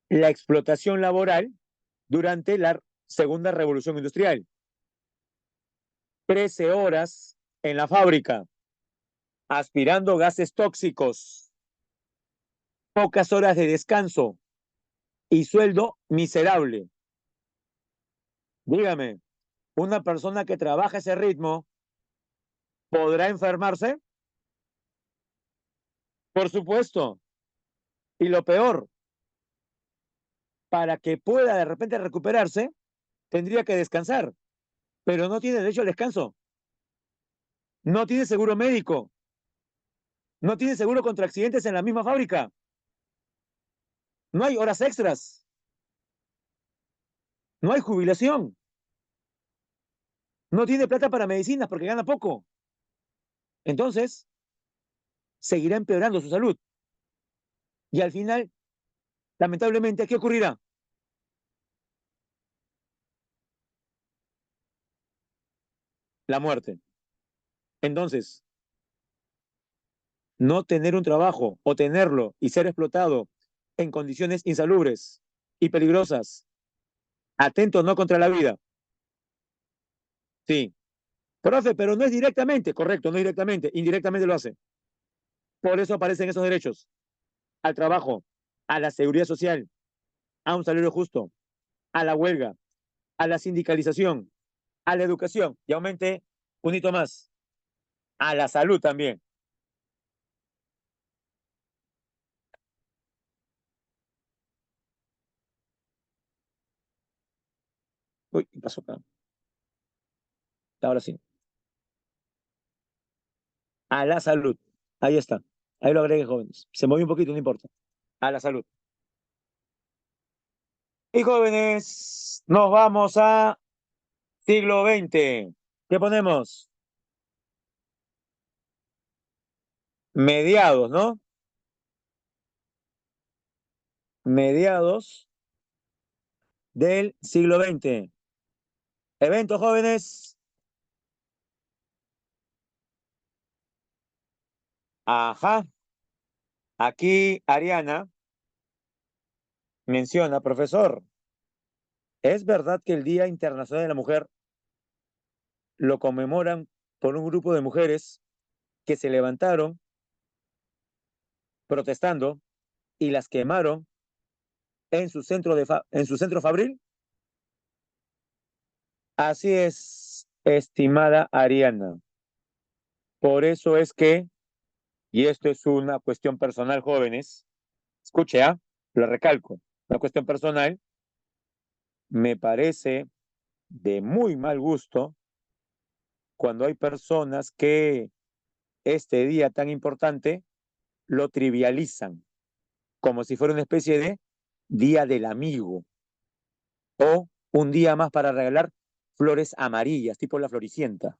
la explotación laboral durante la segunda revolución industrial. 13 horas en la fábrica, aspirando gases tóxicos, pocas horas de descanso y sueldo miserable. Dígame, ¿una persona que trabaja ese ritmo podrá enfermarse? Por supuesto. Y lo peor, para que pueda de repente recuperarse, tendría que descansar, pero no tiene derecho al descanso, no tiene seguro médico, no tiene seguro contra accidentes en la misma fábrica, no hay horas extras, no hay jubilación, no tiene plata para medicinas porque gana poco. Entonces, seguirá empeorando su salud. Y al final, lamentablemente, ¿qué ocurrirá? La muerte. Entonces, no tener un trabajo o tenerlo y ser explotado en condiciones insalubres y peligrosas, atento no contra la vida. Sí. Profe, pero no es directamente, correcto, no es directamente, indirectamente lo hace. Por eso aparecen esos derechos al trabajo, a la seguridad social, a un salario justo, a la huelga, a la sindicalización, a la educación y aumente un hito más, a la salud también. Uy, ¿qué pasó acá? Ahora sí. A la salud. Ahí está. Ahí lo agregué, jóvenes. Se movió un poquito, no importa. A la salud. Y jóvenes, nos vamos a siglo XX. ¿Qué ponemos? Mediados, ¿no? Mediados del siglo XX. Eventos, jóvenes. Ajá. Aquí Ariana menciona, profesor, ¿es verdad que el Día Internacional de la Mujer lo conmemoran por un grupo de mujeres que se levantaron protestando y las quemaron en su centro fabril? Así es, estimada Ariana. Por eso es que, y esto es una cuestión personal, jóvenes, escuche, lo recalco, una cuestión personal, me parece de muy mal gusto cuando hay personas que este día tan importante lo trivializan, como si fuera una especie de día del amigo o un día más para regalar flores amarillas, tipo la Floricienta.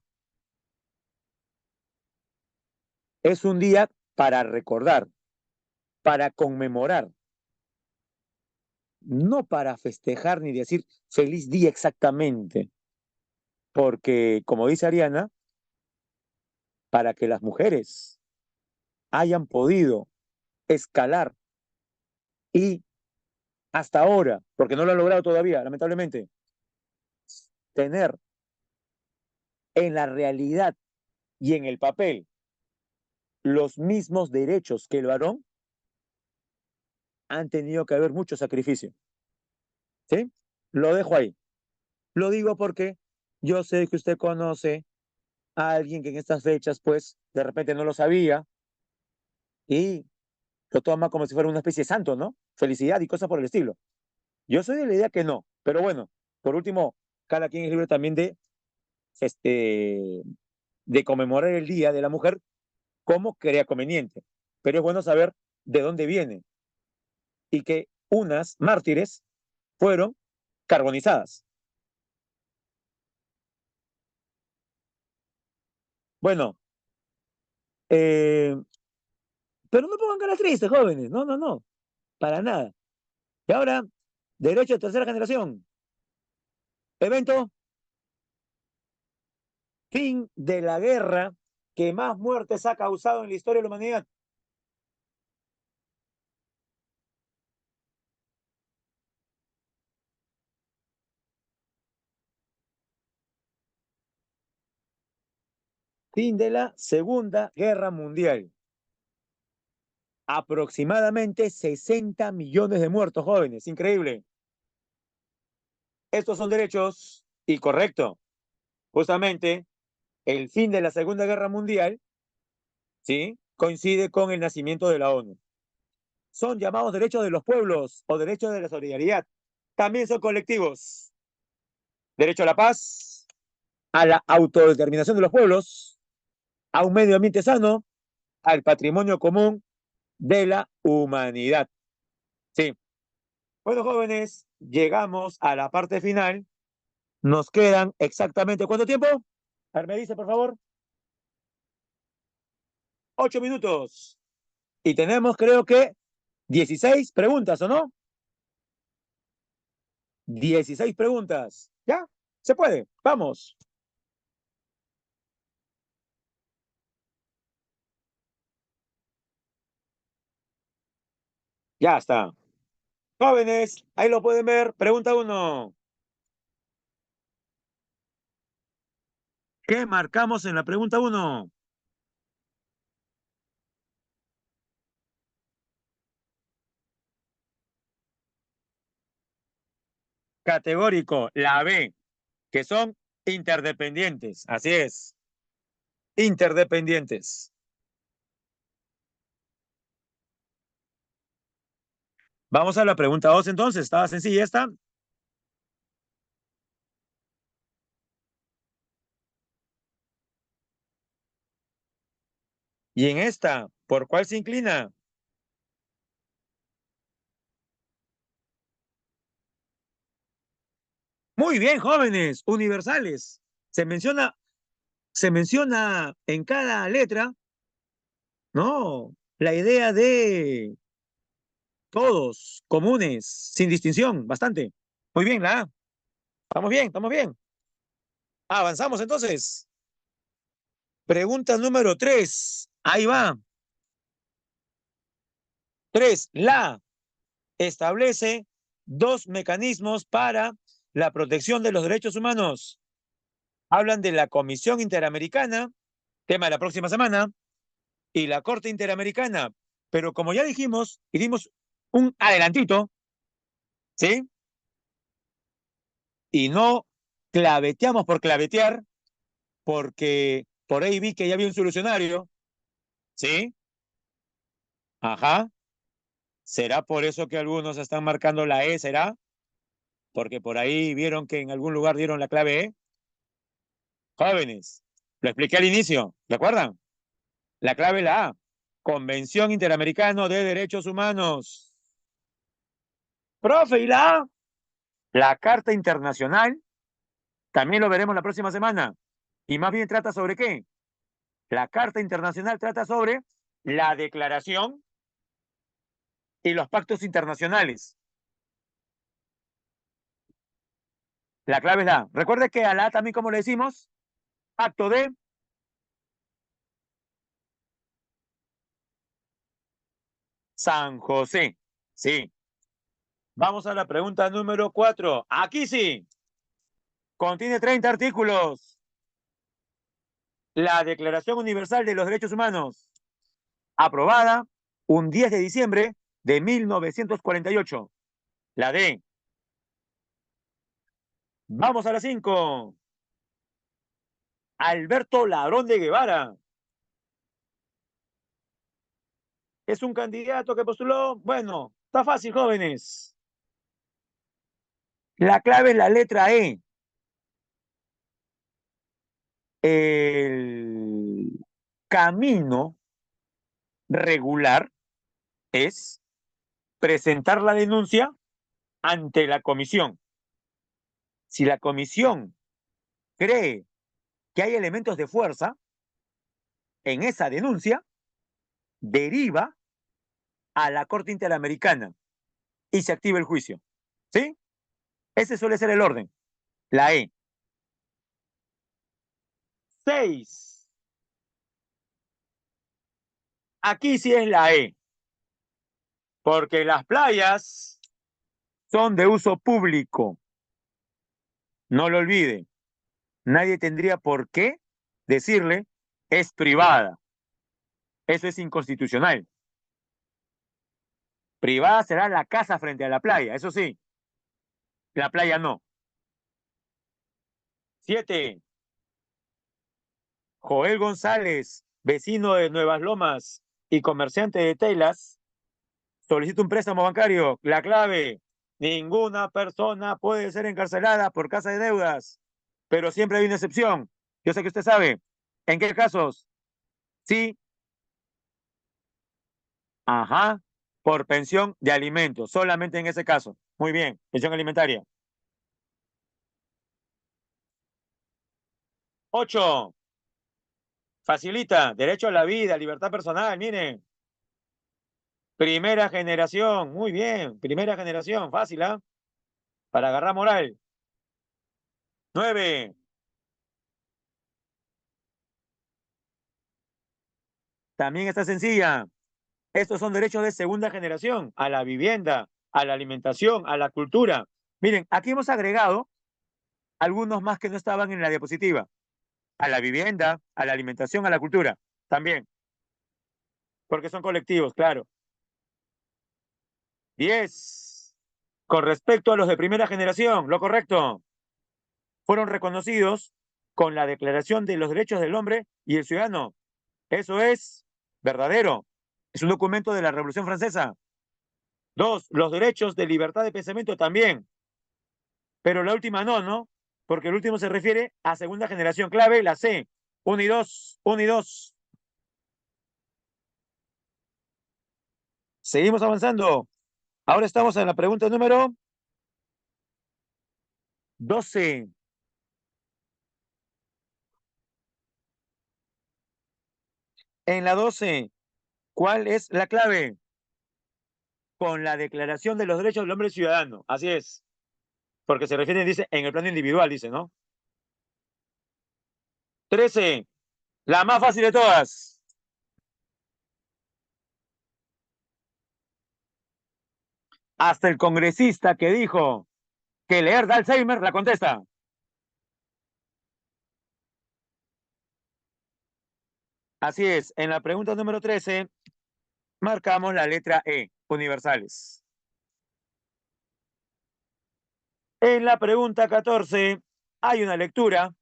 Es un día para recordar, para conmemorar, no para festejar ni decir feliz día exactamente, porque como dice Ariana, para que las mujeres hayan podido escalar y hasta ahora, porque no lo ha logrado todavía, lamentablemente, tener en la realidad y en el papel los mismos derechos que el varón, han tenido que haber mucho sacrificio. ¿Sí? Lo dejo ahí. Lo digo porque yo sé que usted conoce a alguien que en estas fechas, pues, de repente no lo sabía y lo toma como si fuera una especie de santo, ¿no? Felicidad y cosas por el estilo. Yo soy de la idea que no, pero bueno, por último, cada quien es libre también este, de conmemorar el Día de la Mujer como crea conveniente. Pero es bueno saber de dónde viene y que unas mártires fueron carbonizadas. Bueno, eh, pero no pongan caras tristes, jóvenes. No, no, no, para nada. Y ahora, derecho de tercera generación. Evento, fin de la guerra que más muertes ha causado en la historia de la humanidad. Fin de la Segunda Guerra Mundial. Aproximadamente 60 millones de muertos jóvenes. Increíble. Estos son derechos y correcto. Justamente el fin de la Segunda Guerra Mundial, ¿sí? Coincide con el nacimiento de la ONU. Son llamados derechos de los pueblos o derechos de la solidaridad. También son colectivos. Derecho a la paz, a la autodeterminación de los pueblos, a un medio ambiente sano, al patrimonio común de la humanidad. Sí. Bueno, jóvenes, llegamos a la parte final. Nos quedan exactamente ¿cuánto tiempo? A ver, me dice, por favor. 8 minutos. Y tenemos, creo que, 16 preguntas, ¿o no? 16 preguntas. ¿Ya? Se puede. Vamos. Ya está. Jóvenes, ahí lo pueden ver. Pregunta uno. ¿Qué marcamos en la pregunta uno? Categórico, la B, que son interdependientes. Así es. Interdependientes. Vamos a la pregunta 2 entonces. Estaba sencilla esta. Y en esta, ¿por cuál se inclina? Muy bien, jóvenes, universales. Se menciona, se menciona en cada letra, ¿no? La idea de todos, comunes, sin distinción, bastante. Muy bien, la A. Estamos bien, estamos bien. Avanzamos entonces. Pregunta número 3. Ahí va. 3. La establece dos mecanismos para la protección de los derechos humanos. Hablan de la Comisión Interamericana, tema de la próxima semana, y la Corte Interamericana. Pero como ya dijimos, y dimos un adelantito, ¿sí? Y no claveteamos por clavetear, porque por ahí vi que ya había un solucionario, ¿sí? Ajá. ¿Será por eso que algunos están marcando la E? ¿Será? Porque por ahí vieron que en algún lugar dieron la clave E. Jóvenes, lo expliqué al inicio, ¿de acuerdan? La clave es la A. Convención Interamericana de Derechos Humanos. Profe, ¿y la A? La Carta Internacional, también lo veremos la próxima semana. Y más bien trata sobre qué. La Carta Internacional trata sobre la declaración y los pactos internacionales. La clave es la A. Recuerde que a la A también, como le decimos, acto de San José. Sí. Vamos a la pregunta número 4. Aquí sí. Contiene 30 artículos. La Declaración Universal de los Derechos Humanos, aprobada un 10 de diciembre de 1948. La D. Vamos a la 5. Alberto Ladrón de Guevara. ¿Es un candidato que postuló? Bueno, está fácil, jóvenes. La clave es la letra E. El camino regular es presentar la denuncia ante la comisión. Si la comisión cree que hay elementos de fuerza en esa denuncia, deriva a la Corte Interamericana y se activa el juicio. ¿Sí? Ese suele ser el orden. La E. 6. Aquí sí es la E, porque las playas son de uso público. No lo olvide. Nadie tendría por qué decirle es privada. Eso es inconstitucional. Privada será la casa frente a la playa, eso sí. La playa no. 7. Joel González, vecino de Nuevas Lomas y comerciante de telas, solicita un préstamo bancario. La clave: ninguna persona puede ser encarcelada por casa de deudas, pero siempre hay una excepción. Yo sé que usted sabe. ¿En qué casos? Sí, ajá, por pensión de alimentos, solamente en ese caso. Muy bien, pensión alimentaria. 8. Facilita, derecho a la vida, libertad personal, miren. Primera generación, muy bien, primera generación, fácil, ¿ah? Para agarrar moral. 9. También está sencilla. Estos son derechos de segunda generación, a la vivienda, a la alimentación, a la cultura. Miren, aquí hemos agregado algunos más que no estaban en la diapositiva. A la vivienda, a la alimentación, a la cultura, también, porque son colectivos, claro. 10. Con respecto a los de primera generación, lo correcto, fueron reconocidos con la Declaración de los Derechos del Hombre y el Ciudadano. Eso es verdadero. Es un documento de la Revolución Francesa. 2. Los derechos de libertad de pensamiento también. Pero la última no, ¿no? Porque el último se refiere a segunda generación clave, la C. 1 y 2, 1 y 2. Seguimos avanzando. Ahora estamos en la pregunta número 12. En la 12, ¿cuál es la clave? Con la Declaración de los Derechos del Hombre y Ciudadano. Así es. Porque se refiere, dice, en el plano individual, dice, ¿no? 13. La más fácil de todas. Hasta el congresista que dijo que leer da Alzheimer la contesta. Así es. En la pregunta número 13, marcamos la letra E, universales. En la pregunta 14, hay una lectura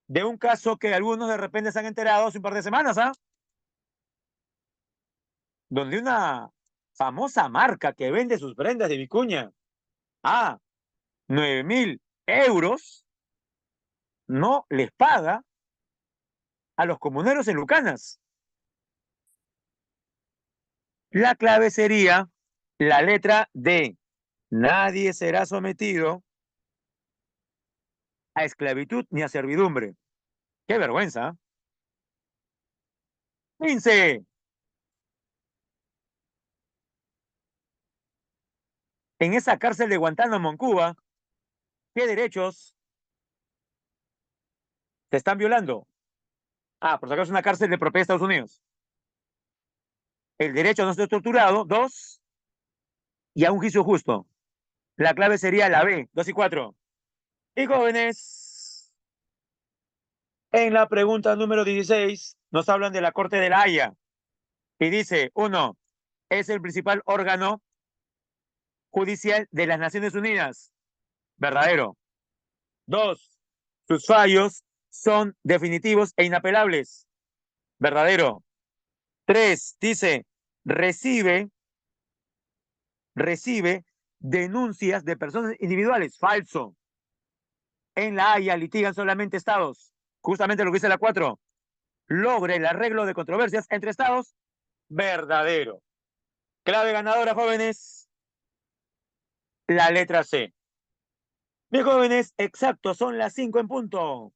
de un caso que algunos de repente se han enterado hace un par de semanas, ¿ah? Donde una famosa marca que vende sus prendas de vicuña a 9.000 euros no les paga a los comuneros en Lucanas. La clave sería la letra D. Nadie será sometido a esclavitud ni a servidumbre. ¡Qué vergüenza! 15. En esa cárcel de Guantánamo, en Cuba, ¿qué derechos se están violando? Ah, por si acaso es una cárcel de propiedad de Estados Unidos. el derecho no ser torturado, 2, y a un juicio justo. La clave sería la B, 2 y 4. Y jóvenes, en la pregunta número 16 nos hablan de la Corte de la Haya. Y dice, 1, es el principal órgano judicial de las Naciones Unidas. Verdadero. 2, sus fallos son definitivos e inapelables. Verdadero. 3, dice, recibe denuncias de personas individuales. Falso. En la Haya litigan solamente estados. Justamente lo que dice la 4. Logre el arreglo de controversias entre estados. Verdadero. Clave ganadora, jóvenes. La letra C. Bien, jóvenes, exacto, son las 5 en punto.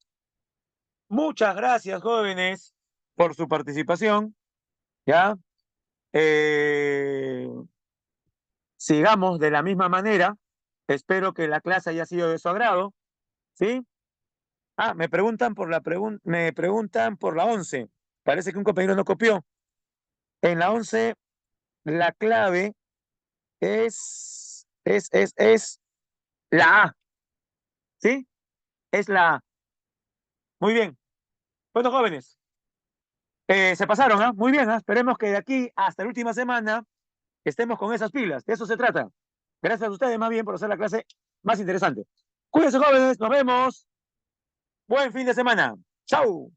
Muchas gracias, jóvenes, por su participación. ¿Ya? Eh, sigamos de la misma manera. Espero que la clase haya sido de su agrado. ¿Sí? Ah, me preguntan por la 11. Parece que un compañero no copió. En la 11, la clave es la A. ¿Sí? Es la A. Muy bien. Bueno, jóvenes, se pasaron, ¿ah? Muy bien, ¿ah? Esperemos que de aquí hasta la última semana estemos con esas pilas. De eso se trata. Gracias a ustedes, más bien, por hacer la clase más interesante. Cuídense, jóvenes. Nos vemos. Buen fin de semana. Chau.